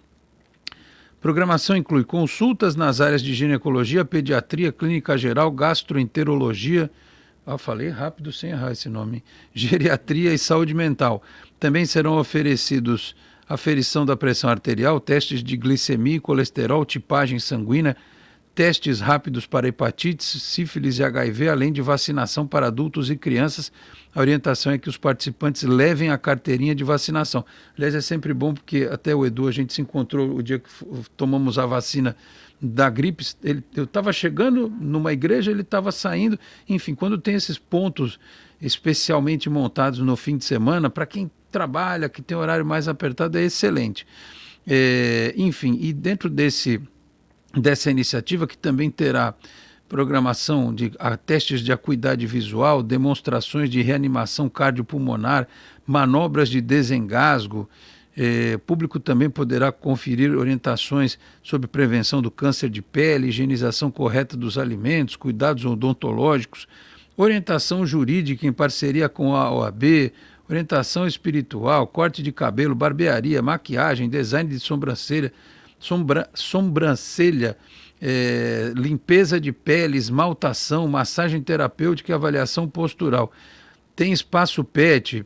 Programação inclui consultas nas áreas de ginecologia, pediatria, clínica geral, gastroenterologia, falei rápido sem errar esse nome, geriatria e saúde mental. Também serão oferecidos aferição da pressão arterial, testes de glicemia e colesterol, tipagem sanguínea, testes rápidos para hepatites, sífilis e HIV, além de vacinação para adultos e crianças. A orientação é que os participantes levem a carteirinha de vacinação. Aliás, é sempre bom porque até o Edu, a gente se encontrou o dia que tomamos a vacina da gripe. Eu estava chegando numa igreja, ele estava saindo. Enfim, quando tem esses pontos especialmente montados no fim de semana, para quem trabalha, que tem horário mais apertado, é excelente. Enfim, e dentro dessa iniciativa, que também terá programação de testes de acuidade visual, demonstrações de reanimação cardiopulmonar, manobras de desengasgo. Público também poderá conferir orientações sobre prevenção do câncer de pele, higienização correta dos alimentos, cuidados odontológicos, orientação jurídica em parceria com a OAB, orientação espiritual, corte de cabelo, barbearia, maquiagem, design de sobrancelha, limpeza de pele, esmaltação, massagem terapêutica e avaliação postural. Tem espaço PET,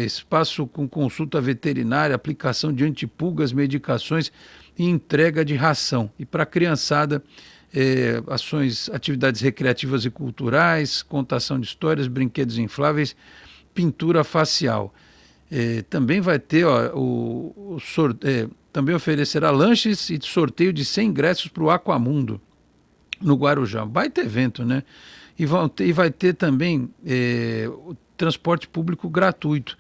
espaço com consulta veterinária, aplicação de antipulgas, medicações e entrega de ração. E para a criançada, atividades recreativas e culturais, contação de histórias, brinquedos infláveis, pintura facial. Também vai ter também oferecerá lanches e sorteio de 100 ingressos para o Aquamundo, no Guarujá. Baita evento, né? E vai ter também o transporte público gratuito.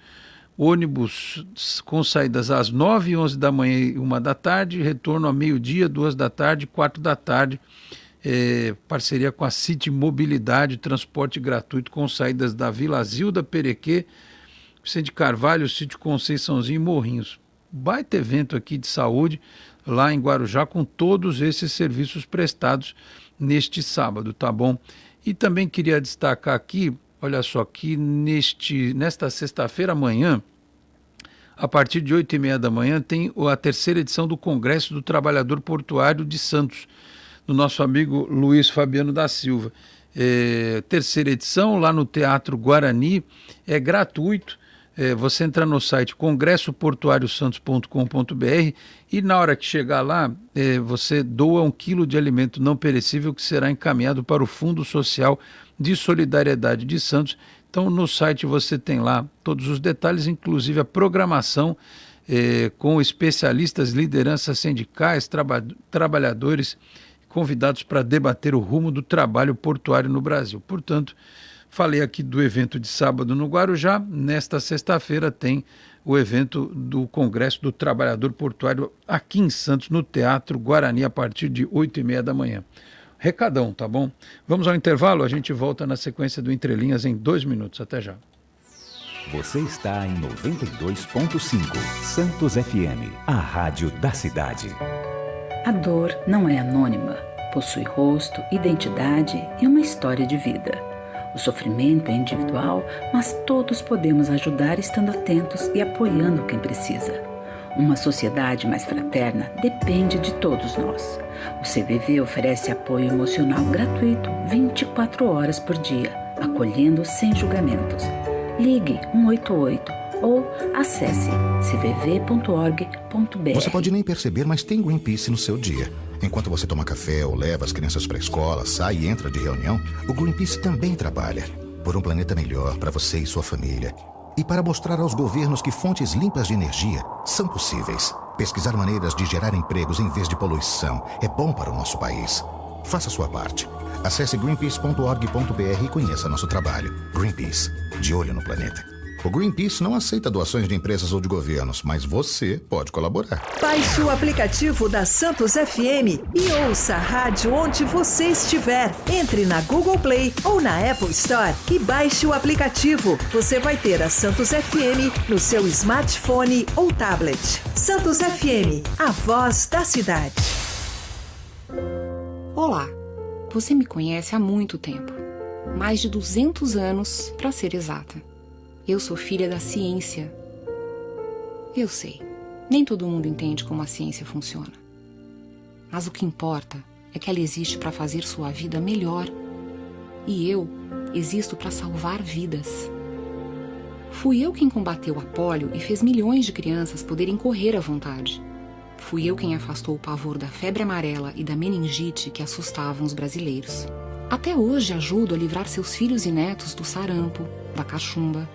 Ônibus com saídas às 9, 11 da manhã e 1 da tarde, retorno a meio-dia, 2 da tarde, 4 da tarde. Parceria com a City Mobilidade, transporte gratuito com saídas da Vila Zilda, Perequê, Vicente Carvalho, Sítio Conceiçãozinho e Morrinhos. Baita evento aqui de saúde lá em Guarujá, com todos esses serviços prestados neste sábado, tá bom? E também queria destacar aqui, olha só, que nesta sexta-feira amanhã, a partir de 8h30 da manhã, tem a 3ª edição do Congresso do Trabalhador Portuário de Santos, do nosso amigo Luiz Fabiano da Silva. 3ª edição, lá no Teatro Guarani, é gratuito. Você entra no site congressoportuariosantos.com.br e na hora que chegar lá, você doa 1 quilo de alimento não perecível que será encaminhado para o Fundo Social de Solidariedade de Santos. Então no site você tem lá todos os detalhes, inclusive a programação com especialistas, lideranças sindicais, trabalhadores convidados para debater o rumo do trabalho portuário no Brasil. Portanto, falei aqui do evento de sábado no Guarujá. Nesta sexta-feira tem o evento do Congresso do Trabalhador Portuário aqui em Santos, no Teatro Guarani, a partir de 8h30 da manhã. Recadão, tá bom? Vamos ao intervalo, a gente volta na sequência do Entre Linhas em 2 minutos. Até já. Você está em 92.5 Santos FM, a rádio da cidade. A dor não é anônima, possui rosto, identidade e uma história de vida. O sofrimento é individual, mas todos podemos ajudar estando atentos e apoiando quem precisa. Uma sociedade mais fraterna depende de todos nós. O CVV oferece apoio emocional gratuito 24 horas por dia, acolhendo sem julgamentos. Ligue 188 ou acesse cvv.org.br. Você pode nem perceber, mas tem Greenpeace no seu dia. Enquanto você toma café ou leva as crianças para a escola, sai e entra de reunião, o Greenpeace também trabalha por um planeta melhor para você e sua família. E para mostrar aos governos que fontes limpas de energia são possíveis. Pesquisar maneiras de gerar empregos em vez de poluição é bom para o nosso país. Faça a sua parte. Acesse greenpeace.org.br e conheça nosso trabalho. Greenpeace, de olho no planeta. O Greenpeace não aceita doações de empresas ou de governos, mas você pode colaborar. Baixe o aplicativo da Santos FM e ouça a rádio onde você estiver. Entre na Google Play ou na Apple Store e baixe o aplicativo. Você vai ter a Santos FM no seu smartphone ou tablet. Santos FM, a voz da cidade. Olá, você me conhece há muito tempo. Mais de 200 anos, para ser exata. Eu sou filha da ciência. Eu sei, nem todo mundo entende como a ciência funciona. Mas o que importa é que ela existe para fazer sua vida melhor. E eu existo para salvar vidas. Fui eu quem combateu a pólio e fez milhões de crianças poderem correr à vontade. Fui eu quem afastou o pavor da febre amarela e da meningite que assustavam os brasileiros. Até hoje ajudo a livrar seus filhos e netos do sarampo, da cachumba.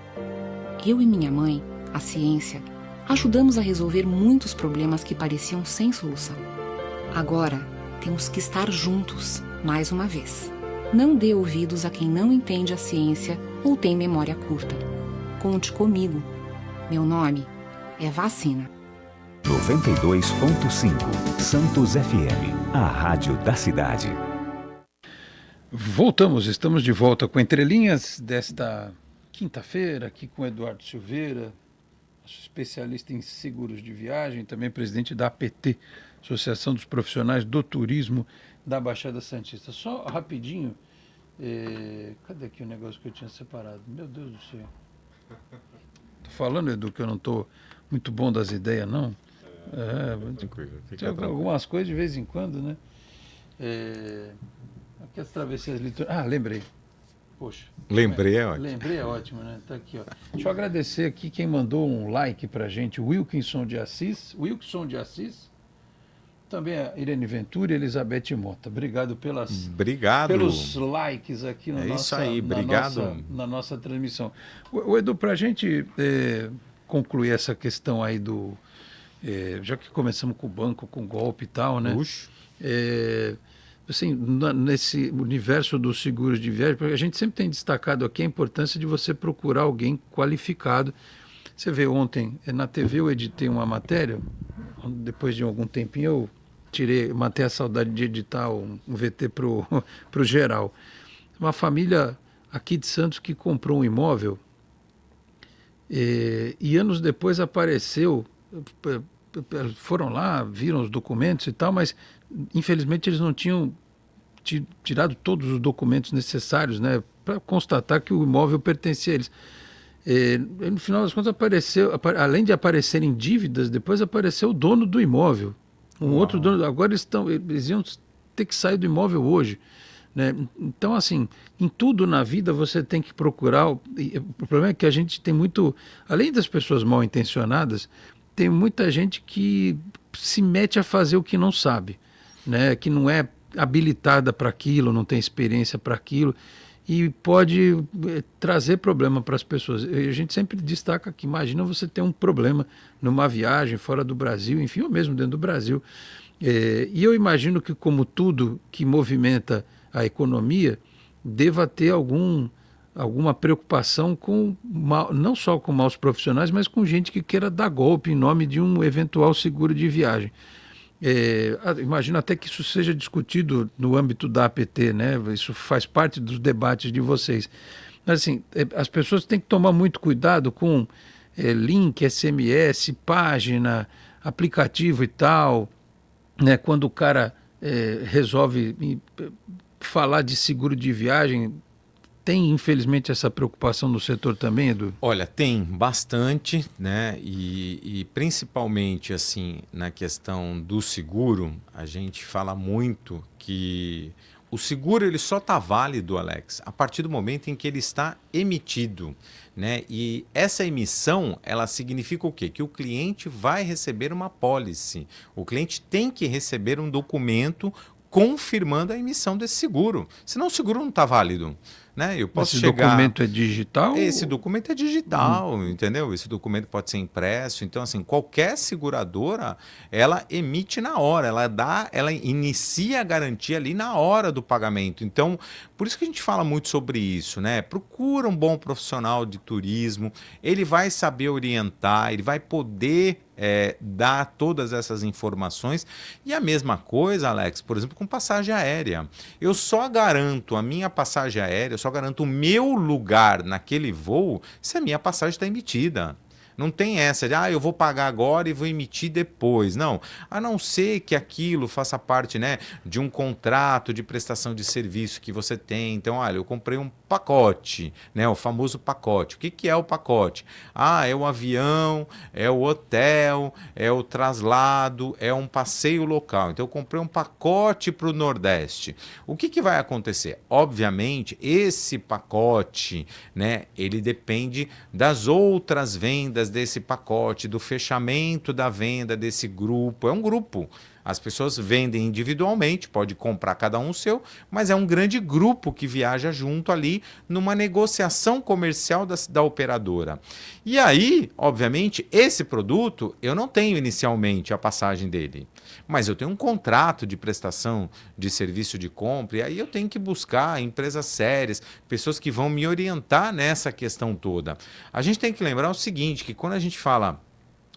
Eu e minha mãe, a ciência, ajudamos a resolver muitos problemas que pareciam sem solução. Agora, temos que estar juntos, mais uma vez. Não dê ouvidos a quem não entende a ciência ou tem memória curta. Conte comigo. Meu nome é Vacina. 92.5 Santos FM, a rádio da cidade. Estamos de volta com Entrelinhas desta quinta-feira, aqui com Eduardo Silveira, especialista em seguros de viagem, também presidente da APT, Associação dos Profissionais do Turismo da Baixada Santista. Só rapidinho, cadê aqui o negócio que eu tinha separado? Meu Deus do céu. Tô falando, Edu, que eu não tô muito bom das ideias, não? Tem algumas coisas de vez em quando, né? Aqui as travessias litorâneas. Lembrei. Poxa. Lembrei é ótimo. Lembrei é ótimo, né? Tá aqui, ó. Deixa eu agradecer aqui quem mandou um like pra gente, Wilkinson de Assis, também a Irene Ventura e Elizabeth Mota. Obrigado pelos likes aqui na nossa transmissão. O Edu, pra gente concluir essa questão aí já que começamos com o banco, com o golpe e tal, né? Assim, nesse universo dos seguros de viagem, porque a gente sempre tem destacado aqui a importância de você procurar alguém qualificado. Você vê, ontem na TV eu editei uma matéria, depois de algum tempinho eu matei a saudade de editar um VT pro geral. Uma família aqui de Santos que comprou um imóvel e anos depois apareceu, foram lá, viram os documentos e tal, mas infelizmente eles não tinham tirado todos os documentos necessários, né, para constatar que o imóvel pertencia a eles. No final das contas além de aparecerem dívidas, depois apareceu o dono do imóvel, outro dono. Agora eles iam ter que sair do imóvel hoje, né? Então, assim, em tudo na vida você tem que procurar. O problema é que a gente tem muito, além das pessoas mal intencionadas, tem muita gente que se mete a fazer o que não sabe, né? Que não é habilitada para aquilo, não tem experiência para aquilo e pode trazer problema para as pessoas. A gente sempre destaca que imagina você ter um problema numa viagem fora do Brasil, enfim, ou mesmo dentro do Brasil. E eu imagino que, como tudo que movimenta a economia, deva ter alguma preocupação não só com maus profissionais, mas com gente que queira dar golpe em nome de um eventual seguro de viagem. Imagino até que isso seja discutido no âmbito da APT, né? Isso faz parte dos debates de vocês. Mas, assim, as pessoas têm que tomar muito cuidado com link, SMS, página, aplicativo e tal, né? Quando o cara resolve falar de seguro de viagem. Tem, infelizmente, essa preocupação no setor também, Edu? Olha, tem bastante, né? E principalmente, assim, na questão do seguro, a gente fala muito que o seguro ele só está válido, Alex, a partir do momento em que ele está emitido, né? E essa emissão, ela significa o quê? Que o cliente vai receber uma pólice. O cliente tem que receber um documento confirmando a emissão desse seguro. Senão o seguro não está válido. Né? Eu posso Esse documento é digital? Esse documento é digital, entendeu? Esse documento pode ser impresso. Então, assim, qualquer seguradora, ela emite na hora, ela inicia a garantia ali na hora do pagamento. Então, por isso que a gente fala muito sobre isso, né? Procura um bom profissional de turismo, ele vai saber orientar, ele vai poder dar todas essas informações. E a mesma coisa, Alex, por exemplo, com passagem aérea. Eu só garanto a minha passagem aérea, eu só garanto o meu lugar naquele voo se a minha passagem está emitida. Não tem essa de, eu vou pagar agora e vou emitir depois. Não, a não ser que aquilo faça parte, né, de um contrato de prestação de serviço que você tem. Então, olha, eu comprei um pacote, né, o famoso pacote. O que é o pacote? É o avião, é o hotel, é o traslado, é um passeio local. Então, eu comprei um pacote para o Nordeste. O que vai acontecer? Obviamente, esse pacote, né, ele depende das outras vendas desse pacote, do fechamento da venda desse grupo. É um grupo. As pessoas vendem individualmente, pode comprar cada um o seu, mas é um grande grupo que viaja junto ali numa negociação comercial da operadora. E aí, obviamente, esse produto eu não tenho inicialmente a passagem dele, mas eu tenho um contrato de prestação de serviço de compra, e aí eu tenho que buscar empresas sérias, pessoas que vão me orientar nessa questão toda. A gente tem que lembrar o seguinte, que quando a gente fala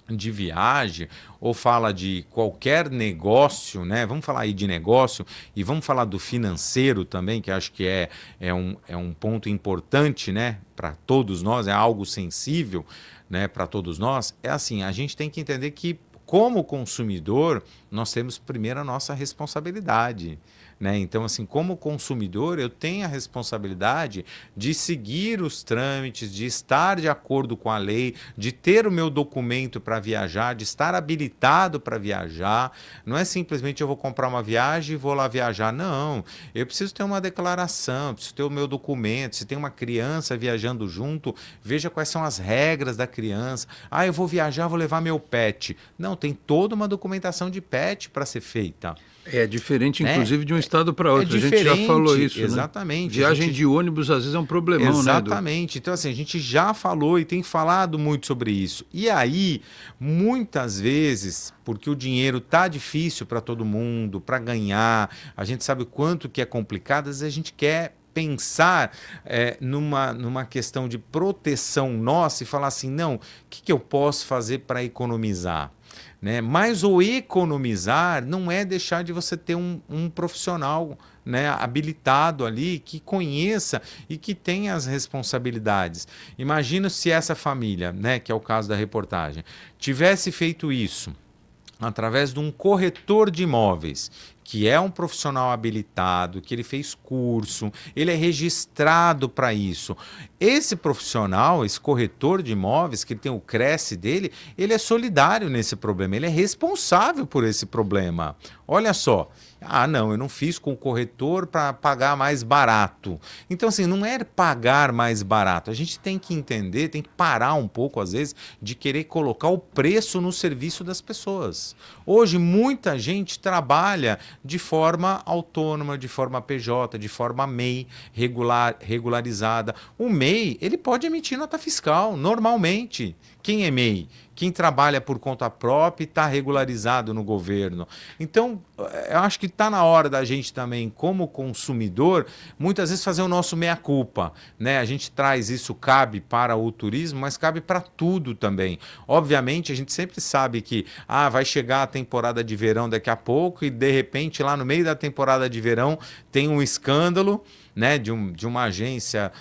de viagem ou fala de qualquer negócio, né? Vamos falar aí de negócio e vamos falar do financeiro também, que acho que é um ponto importante, né? Para todos nós, é algo sensível, né? Para todos nós. É assim, a gente tem que entender que como consumidor nós temos primeiro a nossa responsabilidade. Né? Então, assim, como consumidor, eu tenho a responsabilidade de seguir os trâmites, de estar de acordo com a lei, de ter o meu documento para viajar, de estar habilitado para viajar. Não é simplesmente eu vou comprar uma viagem e vou lá viajar. Não, eu preciso ter uma declaração, preciso ter o meu documento. Se tem uma criança viajando junto, veja quais são as regras da criança. Eu vou viajar, vou levar meu pet. Não, tem toda uma documentação de pet para ser feita. É diferente, inclusive, de um estado para outro. A gente já falou isso. Exatamente. Né? Viagem de ônibus, às vezes, é um problemão, exatamente. Né, Então, assim, a gente já falou e tem falado muito sobre isso. E aí, muitas vezes, porque o dinheiro tá difícil para todo mundo, para ganhar, a gente sabe o quanto que é complicado, às vezes a gente quer pensar numa questão de proteção nossa e falar assim, não, o que eu posso fazer para economizar? Né? Mas o economizar não é deixar de você ter um profissional, né, habilitado ali, que conheça e que tenha as responsabilidades. Imagina se essa família, né, que é o caso da reportagem, tivesse feito isso através de um corretor de imóveis, que é um profissional habilitado, que ele fez curso, ele é registrado para isso. Esse profissional, esse corretor de imóveis, que tem o Cresce dele, ele é solidário nesse problema, ele é responsável por esse problema. Olha só, não, eu não fiz com o corretor para pagar mais barato. Então, assim, não é pagar mais barato. A gente tem que entender, tem que parar um pouco, às vezes, de querer colocar o preço no serviço das pessoas. Hoje, muita gente trabalha de forma autônoma, de forma PJ, de forma MEI, regularizada. O MEI, ele pode emitir nota fiscal, normalmente. Quem é MEI? Quem trabalha por conta própria e está regularizado no governo. Então, eu acho que está na hora da gente também, como consumidor, muitas vezes fazer o nosso meia-culpa. Né? A gente traz isso, cabe para o turismo, mas cabe para tudo também. Obviamente, a gente sempre sabe que vai chegar a temporada de verão daqui a pouco e, de repente, lá no meio da temporada de verão, tem um escândalo, né, de uma agência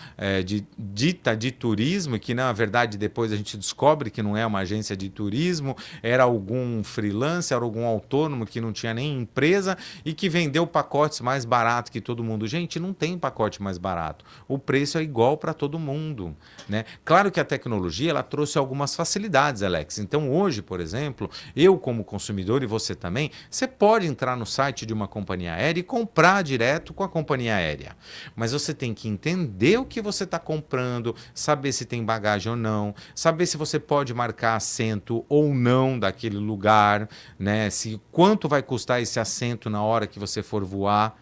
dita de turismo, que na verdade depois a gente descobre que não é uma agência de turismo, era algum freelancer, era algum autônomo que não tinha nem empresa e que vendeu pacotes mais baratos que todo mundo. Gente, não tem pacote mais barato. O preço é igual para todo mundo. Né? Claro que a tecnologia ela trouxe algumas facilidades, Alex. Então hoje, por exemplo, eu como consumidor e você também, você pode entrar no site de uma companhia aérea e comprar direto com a companhia aérea. Mas você tem que entender o que você está comprando, saber se tem bagagem ou não, saber se você pode marcar assento ou não daquele lugar, né? Se quanto vai custar esse assento na hora que você for voar.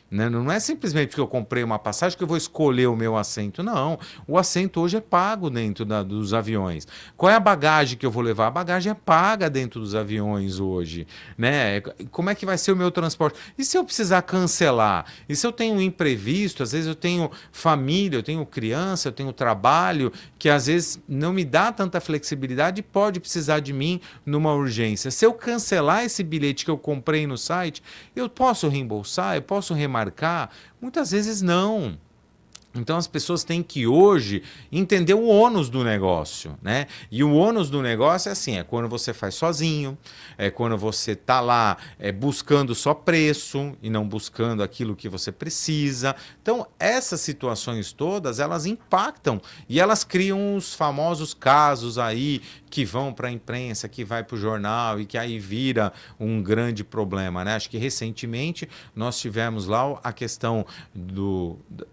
Né? Não é simplesmente porque eu comprei uma passagem que eu vou escolher o meu assento. Não, o assento hoje é pago dentro dos aviões. Qual é a bagagem que eu vou levar? A bagagem é paga dentro dos aviões hoje. Né? Como é que vai ser o meu transporte? E se eu precisar cancelar? E se eu tenho um imprevisto? Às vezes eu tenho família, eu tenho criança, eu tenho trabalho, que às vezes não me dá tanta flexibilidade e pode precisar de mim numa urgência. Se eu cancelar esse bilhete que eu comprei no site, eu posso reembolsar? Eu posso remarcar? Muitas vezes não. Então as pessoas têm que hoje entender o ônus do negócio, né? E o ônus do negócio é assim, é quando você faz sozinho, é quando você está lá buscando só preço e não buscando aquilo que você precisa. Então essas situações todas, elas impactam e elas criam os famosos casos aí que vão para a imprensa, que vai para o jornal e que aí vira um grande problema, né? Acho que recentemente nós tivemos lá a questão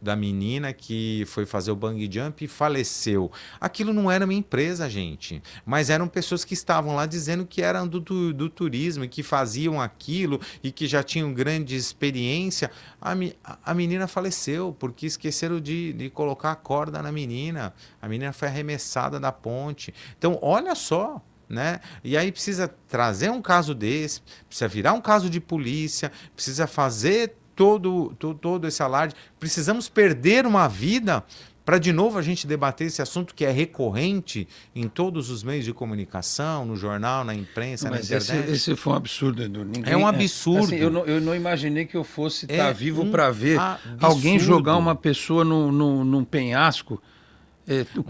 da menina que foi fazer o bungee jump e faleceu. Aquilo não era uma empresa, gente, mas eram pessoas que estavam lá dizendo que eram do turismo e que faziam aquilo e que já tinham grande experiência. A menina faleceu porque esqueceram de colocar a corda na menina. A menina foi arremessada da ponte. Então, olha só, né? E aí precisa trazer um caso desse, precisa virar um caso de polícia, precisa fazer todo esse alarde. Precisamos perder uma vida para de novo a gente debater esse assunto que é recorrente em todos os meios de comunicação, no jornal, na imprensa, na internet. Esse foi um absurdo, Edu. É um absurdo. Assim, eu não imaginei que eu fosse estar vivo para ver alguém jogar uma pessoa num penhasco.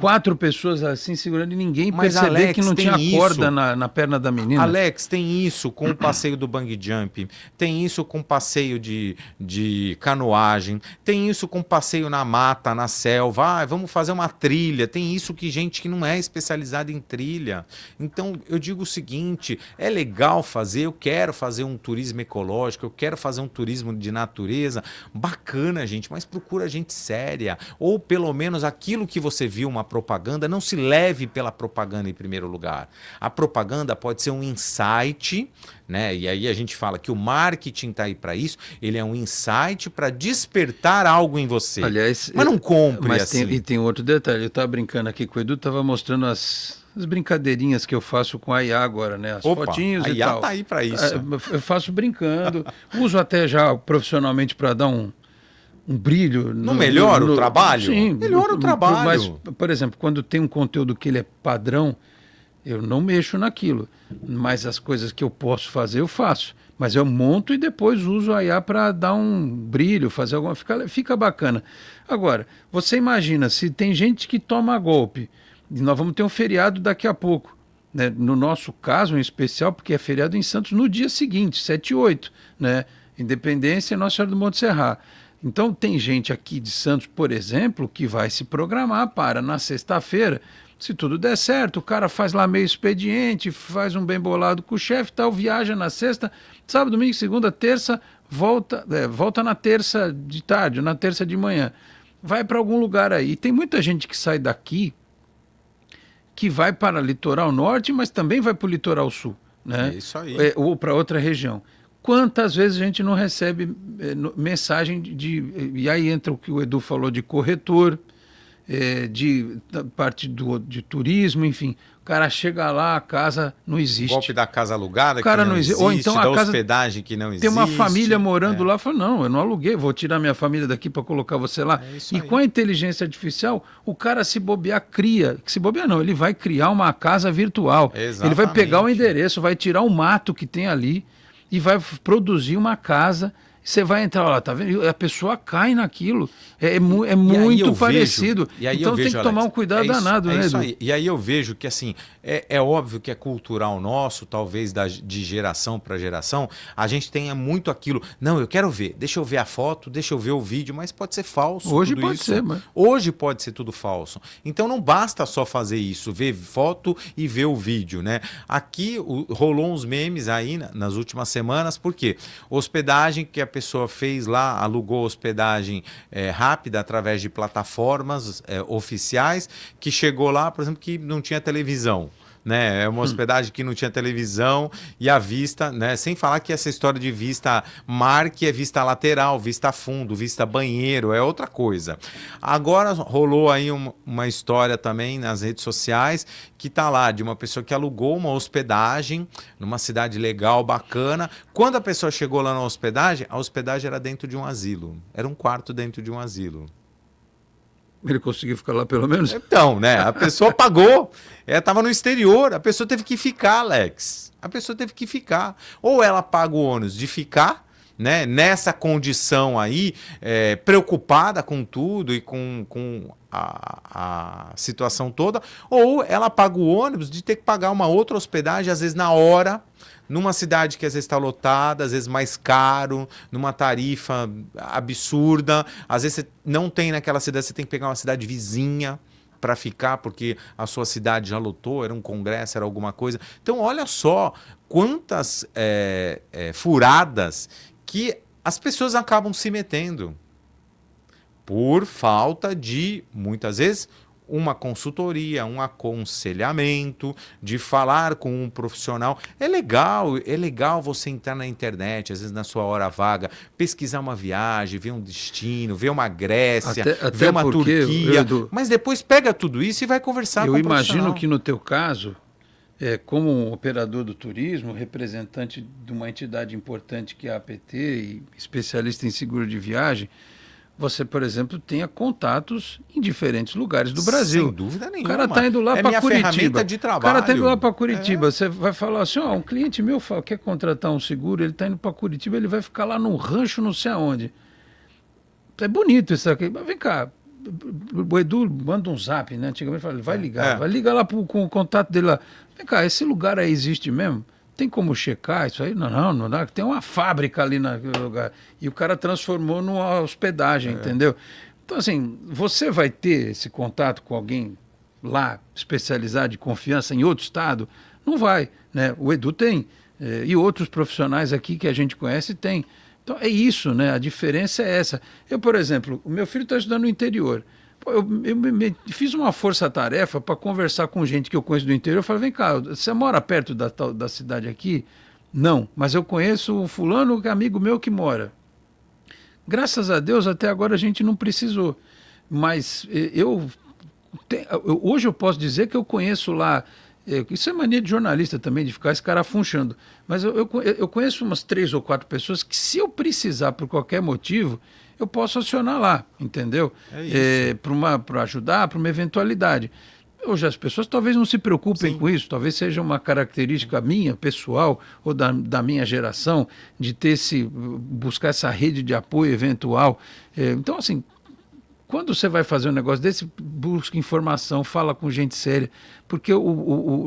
4 pessoas assim segurando e ninguém perceber, Alex, que não tinha corda na perna da menina. Alex, tem isso com o passeio do bungee jump, tem isso com o passeio de canoagem, tem isso com o passeio na mata, na selva, vamos fazer uma trilha, tem isso que gente que não é especializada em trilha. Então eu digo o seguinte, é legal fazer, eu quero fazer um turismo ecológico, eu quero fazer um turismo de natureza, bacana, gente, mas procura gente séria, ou pelo menos aquilo que você viu uma propaganda, não se leve pela propaganda em primeiro lugar. A propaganda pode ser um insight, né? E aí a gente fala que o marketing está aí para isso, ele é um insight para despertar algo em você. Aliás, mas não compre assim. Tem outro detalhe, eu estava brincando aqui com o Edu, estava mostrando as brincadeirinhas que eu faço com a IA agora, né? As fotinhos e tal. A IA está aí para isso. Eu faço brincando, uso até já profissionalmente para dar um brilho. Não melhora o trabalho? Sim. Melhora o trabalho. Mas, por exemplo, quando tem um conteúdo que ele é padrão, eu não mexo naquilo. Mas as coisas que eu posso fazer, eu faço. Mas eu monto e depois uso a IA para dar um brilho, fazer alguma... Fica bacana. Agora, você imagina, se tem gente que toma golpe, e nós vamos ter um feriado daqui a pouco, né? No nosso caso, em especial, porque é feriado em Santos no dia seguinte, 7 e 8, né? Independência e Nossa Senhora do Monte Serra. Então tem gente aqui de Santos, por exemplo, que vai se programar para na sexta-feira, se tudo der certo, o cara faz lá meio expediente, faz um bem bolado com o chefe, tal, viaja na sexta, sábado, domingo, segunda, terça, volta na terça de tarde, na terça de manhã. Vai para algum lugar aí. E tem muita gente que sai daqui, que vai para o litoral norte, mas também vai para o litoral sul, né? É isso aí. Ou para outra região. Quantas vezes a gente não recebe mensagem e aí entra o que o Edu falou de corretor, de parte de turismo, enfim. O cara chega lá, a casa não existe. O golpe da casa alugada o cara que não existe, ou então da a casa hospedagem que não existe. Tem uma família morando lá, fala, não, eu não aluguei, vou tirar minha família daqui para colocar você lá. E com a inteligência artificial, o cara se bobear ele vai criar uma casa virtual. Exatamente. Ele vai pegar o endereço, vai tirar o mato que tem ali e vai produzir uma casa. Você vai entrar lá, tá vendo? A pessoa cai naquilo. É muito parecido. Então tem que tomar um cuidado danado, né, Edu? E aí eu vejo que, assim, é óbvio que é cultural nosso, talvez de geração para geração, a gente tenha muito aquilo. Não, eu quero ver. Deixa eu ver a foto, deixa eu ver o vídeo, mas pode ser falso. Hoje pode ser, mas... Hoje pode ser tudo falso. Então não basta só fazer isso, ver foto e ver o vídeo, né? Aqui rolou uns memes aí nas últimas semanas, por quê? Hospedagem que a pessoa fez lá, alugou hospedagem rápida através de plataformas oficiais, que chegou lá, por exemplo, que não tinha televisão. Né? É uma hospedagem que não tinha televisão e a vista, né? Sem falar que essa história de vista mar, que é vista lateral, vista fundo, vista banheiro, é outra coisa. Agora rolou aí uma história também nas redes sociais que tá lá, de uma pessoa que alugou uma hospedagem numa cidade legal, bacana. Quando a pessoa chegou lá na hospedagem, a hospedagem era dentro de um asilo. Era um quarto dentro de um asilo. Ele conseguiu ficar lá pelo menos? Então, né? A pessoa pagou. Estava no exterior. A pessoa teve que ficar, Alex. A pessoa teve que ficar. Ou ela paga o ônus de ficar, né? Nessa condição aí, preocupada com tudo e com a situação toda. Ou ela paga o ônibus de ter que pagar uma outra hospedagem, às vezes na hora, numa cidade que às vezes está lotada, às vezes mais caro, numa tarifa absurda. Às vezes você não tem naquela cidade, você tem que pegar uma cidade vizinha para ficar, porque a sua cidade já lotou, era um congresso, era alguma coisa. Então, olha só quantas furadas que as pessoas acabam se metendo por falta de, muitas vezes, uma consultoria, um aconselhamento, de falar com um profissional. É legal você entrar na internet, às vezes na sua hora vaga, pesquisar uma viagem, ver um destino, ver uma Grécia, ver uma Turquia, mas depois pega tudo isso e vai conversar com o profissional. Eu imagino que no teu caso, como um operador do turismo, representante de uma entidade importante que é a APT e especialista em seguro de viagem, você, por exemplo, tenha contatos em diferentes lugares do Brasil. Sem dúvida nenhuma. O cara está indo lá para Curitiba. Ferramenta de trabalho. O cara está indo lá para Curitiba. Você vai falar assim, um cliente meu quer contratar um seguro, ele está indo para Curitiba, ele vai ficar lá num rancho não sei aonde. É bonito isso aqui. Mas vem cá, o Edu manda um zap, né? Antigamente falava, vai ligar lá com o contato dele lá. Vem cá, esse lugar aí existe mesmo? Tem como checar isso aí? Não dá. Tem uma fábrica ali naquele lugar. E o cara transformou numa hospedagem, entendeu? Então, assim, você vai ter esse contato com alguém lá, especializado, de confiança, em outro estado? Não vai, né? O Edu tem. E outros profissionais aqui que a gente conhece tem. Então, é isso, né? A diferença é essa. Eu, por exemplo, o meu filho está estudando no interior. Eu fiz uma força-tarefa para conversar com gente que eu conheço do interior. Eu falei, vem cá, você mora perto da cidade aqui? Não, mas eu conheço um fulano que é amigo meu que mora. Graças a Deus, até agora a gente não precisou. Mas hoje eu posso dizer que eu conheço lá. Isso é mania de jornalista também, de ficar escarafunchando. Mas eu conheço umas 3 ou 4 pessoas que, se eu precisar por qualquer motivo, eu posso acionar lá, entendeu? Para ajudar, para uma eventualidade. Hoje as pessoas talvez não se preocupem com isso, talvez seja uma característica minha, pessoal, ou da minha geração, de buscar essa rede de apoio eventual. Então, assim, quando você vai fazer um negócio desse, busca informação, fala com gente séria, porque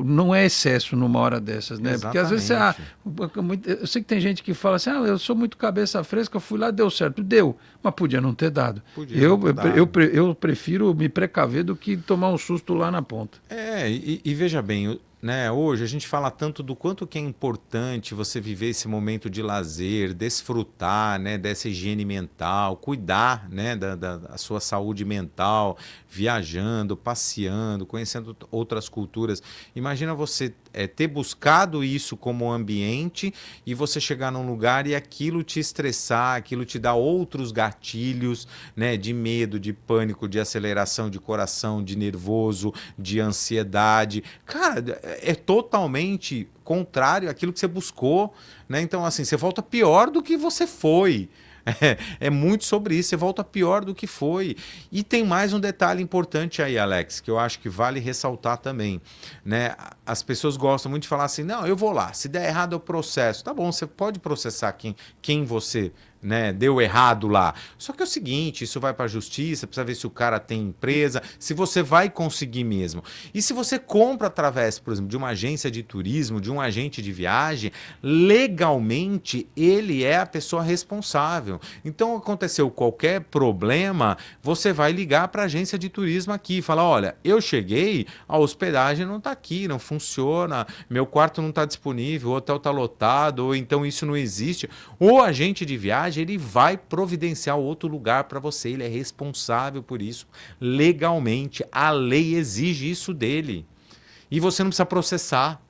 não é excesso numa hora dessas, né? Exatamente. Porque às vezes eu sei que tem gente que fala assim, eu sou muito cabeça fresca, fui lá, deu certo. Deu, mas podia não ter dado. Eu prefiro me precaver do que tomar um susto lá na ponta. E veja bem, né, hoje a gente fala tanto do quanto que é importante você viver esse momento de lazer, desfrutar, né, dessa higiene mental, cuidar, né, da sua saúde mental, viajando, passeando, conhecendo outras culturas. Imagina você ter buscado isso como ambiente e você chegar num lugar e aquilo te estressar, aquilo te dá outros gatilhos, né, de medo, de pânico, de aceleração de coração, de nervoso, de ansiedade. Cara, é totalmente contrário àquilo que você buscou, né? Então, assim, você volta pior do que você foi. É muito sobre isso, você volta pior do que foi. E tem mais um detalhe importante aí, Alex, que eu acho que vale ressaltar também, né? As pessoas gostam muito de falar assim, não, eu vou lá, se der errado eu processo. Tá bom, você pode processar quem você, né, deu errado lá. Só que é o seguinte, isso vai para a justiça, precisa ver se o cara tem empresa, se você vai conseguir mesmo. E se você compra através, por exemplo, de uma agência de turismo, de um agente de viagem, legalmente ele é a pessoa responsável. Então, aconteceu qualquer problema, você vai ligar para a agência de turismo aqui e falar, olha, eu cheguei, a hospedagem não está aqui, não funciona, meu quarto não está disponível, o hotel está lotado, ou então isso não existe. O agente de viagem viagem, ele vai providenciar outro lugar para você. Ele é responsável por isso legalmente. A lei exige isso dele. E você não precisa processar.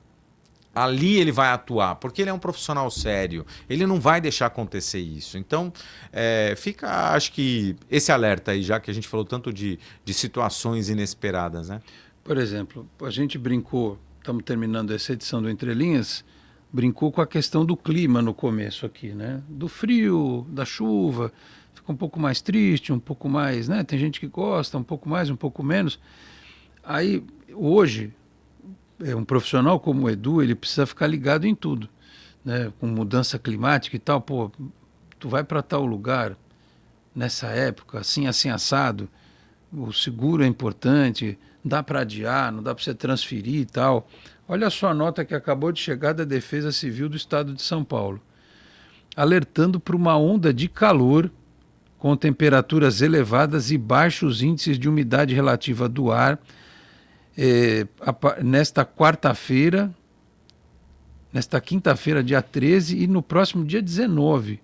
Ali ele vai atuar, porque ele é um profissional sério. Ele não vai deixar acontecer isso. Então, fica, acho que, esse alerta aí, já que a gente falou tanto de situações inesperadas, né? Por exemplo, a gente brincou, estamos terminando essa edição do Entre Linhas, brincou com a questão do clima no começo aqui, né? Do frio, da chuva, fica um pouco mais triste, um pouco mais, né? Tem gente que gosta, um pouco mais, um pouco menos. Aí, hoje, um profissional como o Edu, ele precisa ficar ligado em tudo, né? Com mudança climática e tal, pô, tu vai para tal lugar, nessa época, assim assado, o seguro é importante, dá para adiar, não dá para você transferir e tal. Olha só a nota que acabou de chegar da Defesa Civil do Estado de São Paulo, alertando para uma onda de calor com temperaturas elevadas e baixos índices de umidade relativa do ar nesta quarta-feira, nesta quinta-feira, dia 13, e no próximo dia 19.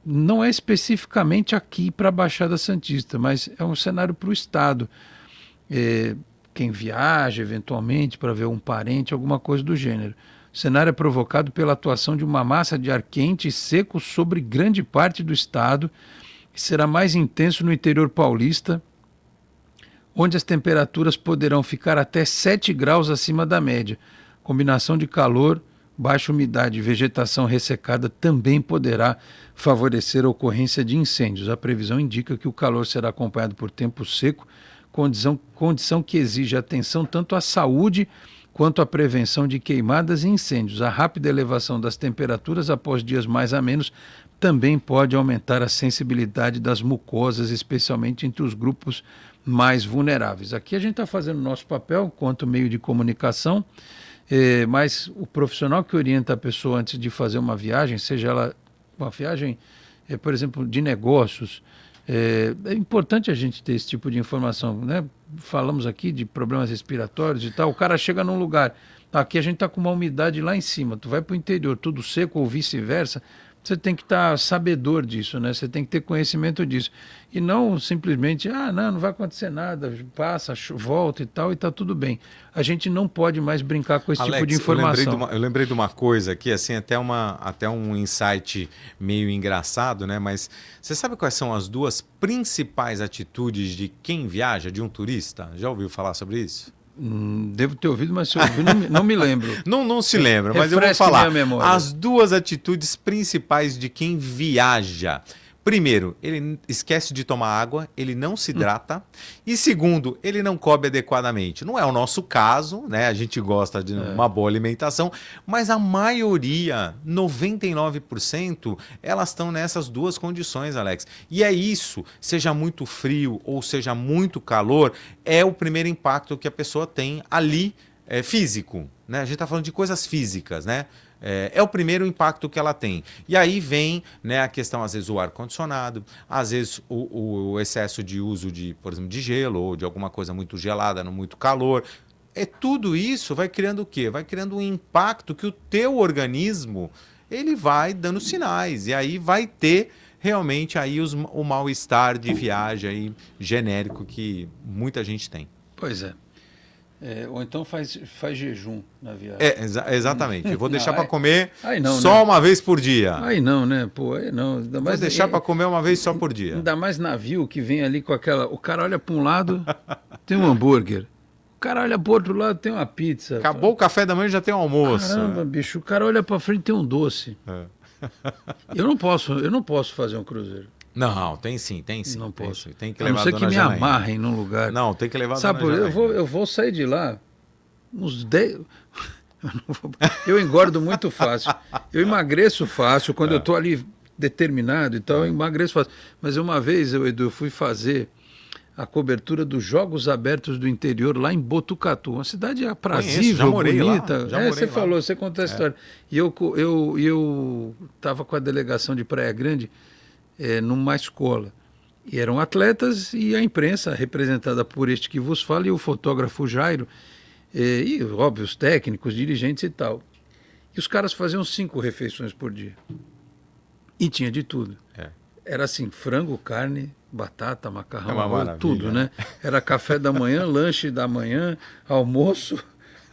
Não é especificamente aqui para a Baixada Santista, mas é um cenário para o Estado. Quem viaja eventualmente para ver um parente, alguma coisa do gênero. O cenário é provocado pela atuação de uma massa de ar quente e seco sobre grande parte do estado, que será mais intenso no interior paulista, onde as temperaturas poderão ficar até 7 graus acima da média. Combinação de calor, baixa umidade e vegetação ressecada também poderá favorecer a ocorrência de incêndios. A previsão indica que o calor será acompanhado por tempo seco, condição que exige atenção tanto à saúde quanto à prevenção de queimadas e incêndios. A rápida elevação das temperaturas após dias mais amenos também pode aumentar a sensibilidade das mucosas, especialmente entre os grupos mais vulneráveis. Aqui a gente está fazendo o nosso papel quanto meio de comunicação, mas o profissional que orienta a pessoa antes de fazer uma viagem, seja ela uma viagem, por exemplo, de negócios, é importante a gente ter esse tipo de informação, né? Falamos aqui de problemas respiratórios e tal, o cara chega num lugar, aqui a gente está com uma umidade lá em cima, tu vai para o interior, tudo seco ou vice-versa, você tem que estar sabedor disso, né? Você tem que ter conhecimento disso. E não simplesmente, não vai acontecer nada, passa, volta e tal, e está tudo bem. A gente não pode mais brincar com esse tipo de informação. Eu lembrei de uma coisa aqui, assim, até um insight meio engraçado, né? Mas você sabe quais são as duas principais atitudes de quem viaja, de um turista? Já ouviu falar sobre isso? Devo ter ouvido, mas se eu ouvi, não me lembro. Não se lembra, mas eu vou falar. As duas atitudes principais de quem viaja. Primeiro, ele esquece de tomar água, ele não se hidrata. E segundo, ele não come adequadamente. Não é o nosso caso, né? A gente gosta de uma boa alimentação, mas a maioria, 99%, elas estão nessas duas condições, Alex. E é isso, seja muito frio ou seja muito calor, é o primeiro impacto que a pessoa tem ali, físico, né? A gente está falando de coisas físicas, né? É o primeiro impacto que ela tem. E aí vem, né, a questão, às vezes, o ar-condicionado, às vezes o excesso de uso de, por exemplo, de gelo ou de alguma coisa muito gelada, no muito calor. Tudo isso vai criando o quê? Vai criando um impacto que o teu organismo ele vai dando sinais. E aí vai ter realmente aí o mal-estar de viagem aí, genérico que muita gente tem. Pois é. Ou então faz jejum na viagem. Exatamente. Eu vou deixar para comer só né? Uma vez por dia. Aí não, né? Pô, aí não. Vou deixar para comer uma vez só por dia. Ainda mais navio que vem ali com aquela... O cara olha para um lado, tem um hambúrguer. O cara olha para o outro lado, tem uma pizza. Acabou o café da manhã, já tem um almoço. Caramba, bicho. O cara olha para frente, tem um doce. Eu não posso fazer um cruzeiro. Não, tem sim. Não posso. Tem que levar a não ser que me amarrem num lugar. Não, tem que levar a Sabe, eu vou sair de lá uns 10... Eu engordo muito fácil. Eu emagreço fácil. Quando eu estou ali determinado e tal, eu emagreço fácil. Mas uma vez, Edu, eu fui fazer a cobertura dos Jogos Abertos do Interior lá em Botucatu. Uma cidade aprazível, bonita. Você falou, você contou a história. E eu estava com a delegação de Praia Grande numa escola. E eram atletas e a imprensa, representada por este que vos fala, e o fotógrafo Jairo, e óbvio, os técnicos, dirigentes e tal. E os caras faziam 5 refeições por dia. E tinha de tudo. Era assim, frango, carne, batata, macarrão, tudo, né? Era café da manhã, lanche da manhã, almoço,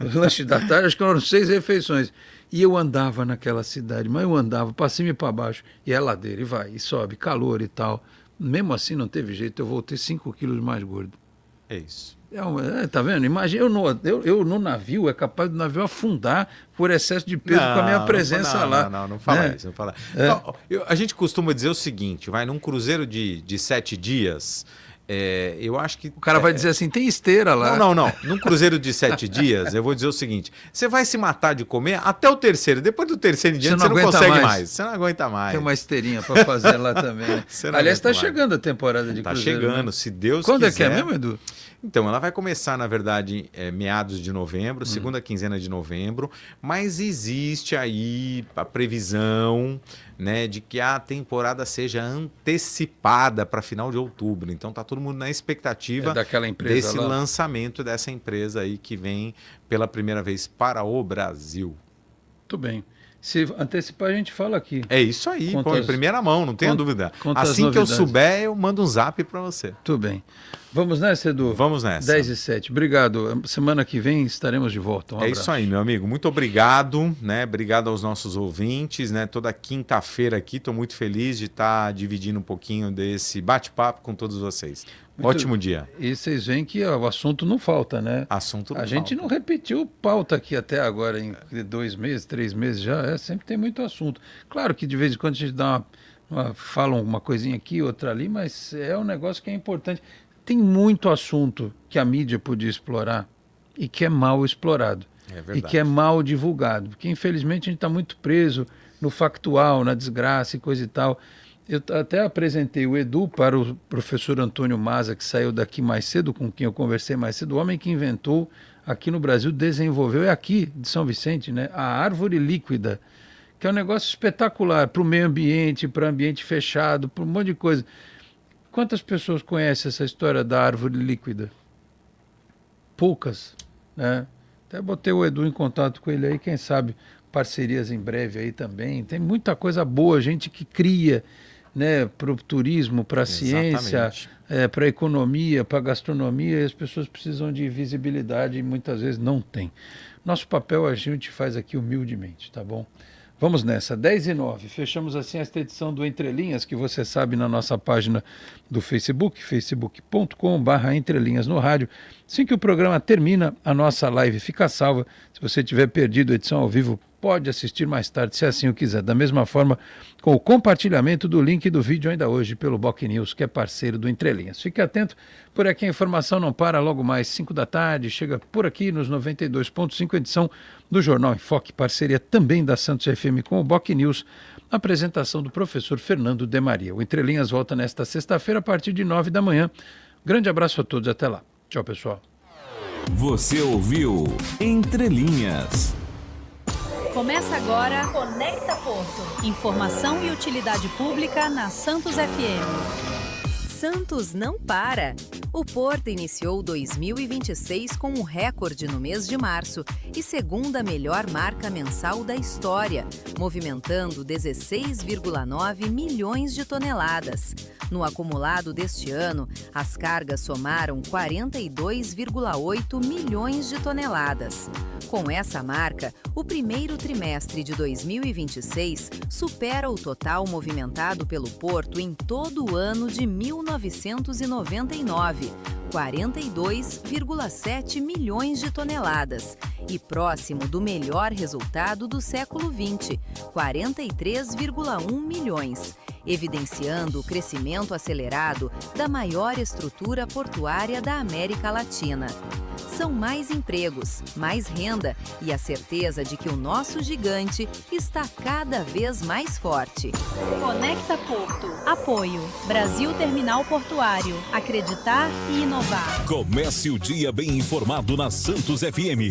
lanche da tarde, acho que eram 6 refeições. E eu andava naquela cidade, mas eu andava para cima e para baixo, e é ladeira, e vai, e sobe, calor e tal. Mesmo assim não teve jeito, eu voltei 5 quilos mais gordo. É isso. Tá vendo? Imagina, eu no navio, é capaz do navio afundar por excesso de peso com a minha presença lá. Não fala isso, não fala. Então, a gente costuma dizer o seguinte, num cruzeiro de 7 dias, eu acho que... O cara vai dizer assim, tem esteira lá. Não. Num cruzeiro de 7 dias, eu vou dizer o seguinte, você vai se matar de comer até o terceiro, depois do terceiro em diante você não consegue mais. Você não aguenta mais. Tem uma esteirinha para fazer lá também. Né? Aliás, está chegando a temporada de cruzeiro. Está chegando, né? Se Deus quiser. Quando é que é mesmo, Edu? Então, ela vai começar, na verdade, meados de novembro, segunda quinzena de novembro, mas existe aí a previsão, né, de que a temporada seja antecipada para final de outubro. Então, tá todo mundo na expectativa daquela empresa desse lançamento dessa empresa aí que vem pela primeira vez para o Brasil. Muito bem. Se antecipar, a gente fala aqui. É isso aí, em primeira mão, não tenha dúvida. Assim que eu souber, eu mando um zap para você. Tudo bem. Vamos nessa, Edu? Vamos nessa. 10h07. Obrigado. Semana que vem estaremos de volta. Um abraço. Isso aí, meu amigo. Muito obrigado, né? Obrigado aos nossos ouvintes, né? Toda quinta-feira aqui, estou muito feliz de estar dividindo um pouhinho desse bate-papo com todos vocês. Ótimo dia. E vocês veem que o assunto não falta, né? Assunto não falta. A gente não repetiu pauta aqui até agora, em 2 meses, 3 meses já. Sempre tem muito assunto. Claro que de vez em quando a gente fala uma coisinha aqui, outra ali, mas é um negócio que é importante. Tem muito assunto que a mídia podia explorar e que é mal explorado. E que é mal divulgado. Porque, infelizmente, a gente está muito preso no factual, na desgraça e coisa e tal. Eu até apresentei o Edu para o professor Antônio Maza, que saiu daqui mais cedo, com quem eu conversei mais cedo, o homem que inventou aqui no Brasil, desenvolveu, é aqui de São Vicente, né, a árvore líquida, que é um negócio espetacular para o meio ambiente, para ambiente fechado, para um monte de coisa. Quantas pessoas conhecem essa história da árvore líquida? Poucas, né? Até botei o Edu em contato com ele aí, quem sabe parcerias em breve aí também. Tem muita coisa boa, gente que cria, né, para o turismo, para a ciência, para a economia, para a gastronomia, e as pessoas precisam de visibilidade e muitas vezes não tem. Nosso papel a gente faz aqui humildemente, tá bom? Vamos nessa, 10h09, fechamos assim esta edição do Entre Linhas, que você sabe na nossa página do Facebook, facebook.com/entrelinhas no rádio. Assim que o programa termina, a nossa live fica salva. Se você tiver perdido a edição ao vivo, pode assistir mais tarde, se assim o quiser. Da mesma forma, com o compartilhamento do link do vídeo ainda hoje pelo Boc News, que é parceiro do Entre Linhas. Fique atento, por aqui a informação não para, logo mais 5 da tarde, chega por aqui nos 92.5, edição do Jornal em Foque, parceria também da Santos FM com o Boc News, apresentação do professor Fernando de Maria. O Entre Linhas volta nesta sexta-feira a partir de 9 da manhã. Grande abraço a todos, até lá. Tchau, pessoal. Você ouviu Entre Linhas. Começa agora Conecta Porto. Informação e utilidade pública na Santos FM. Santos não para. O Porto iniciou 2026 com um recorde no mês de março e segunda melhor marca mensal da história, movimentando 16,9 milhões de toneladas. No acumulado deste ano, as cargas somaram 42,8 milhões de toneladas. Com essa marca, o primeiro trimestre de 2026 supera o total movimentado pelo Porto em todo o ano de 1999, 42,7 milhões de toneladas, e próximo do melhor resultado do século XX, 43,1 milhões, evidenciando o crescimento acelerado da maior estrutura portuária da América Latina. São mais empregos, mais renda e a certeza de que o nosso gigante está cada vez mais forte. Conecta Porto. Apoio. Brasil Terminal Portuário. Acreditar e inovar. Comece o dia bem informado na Santos FM.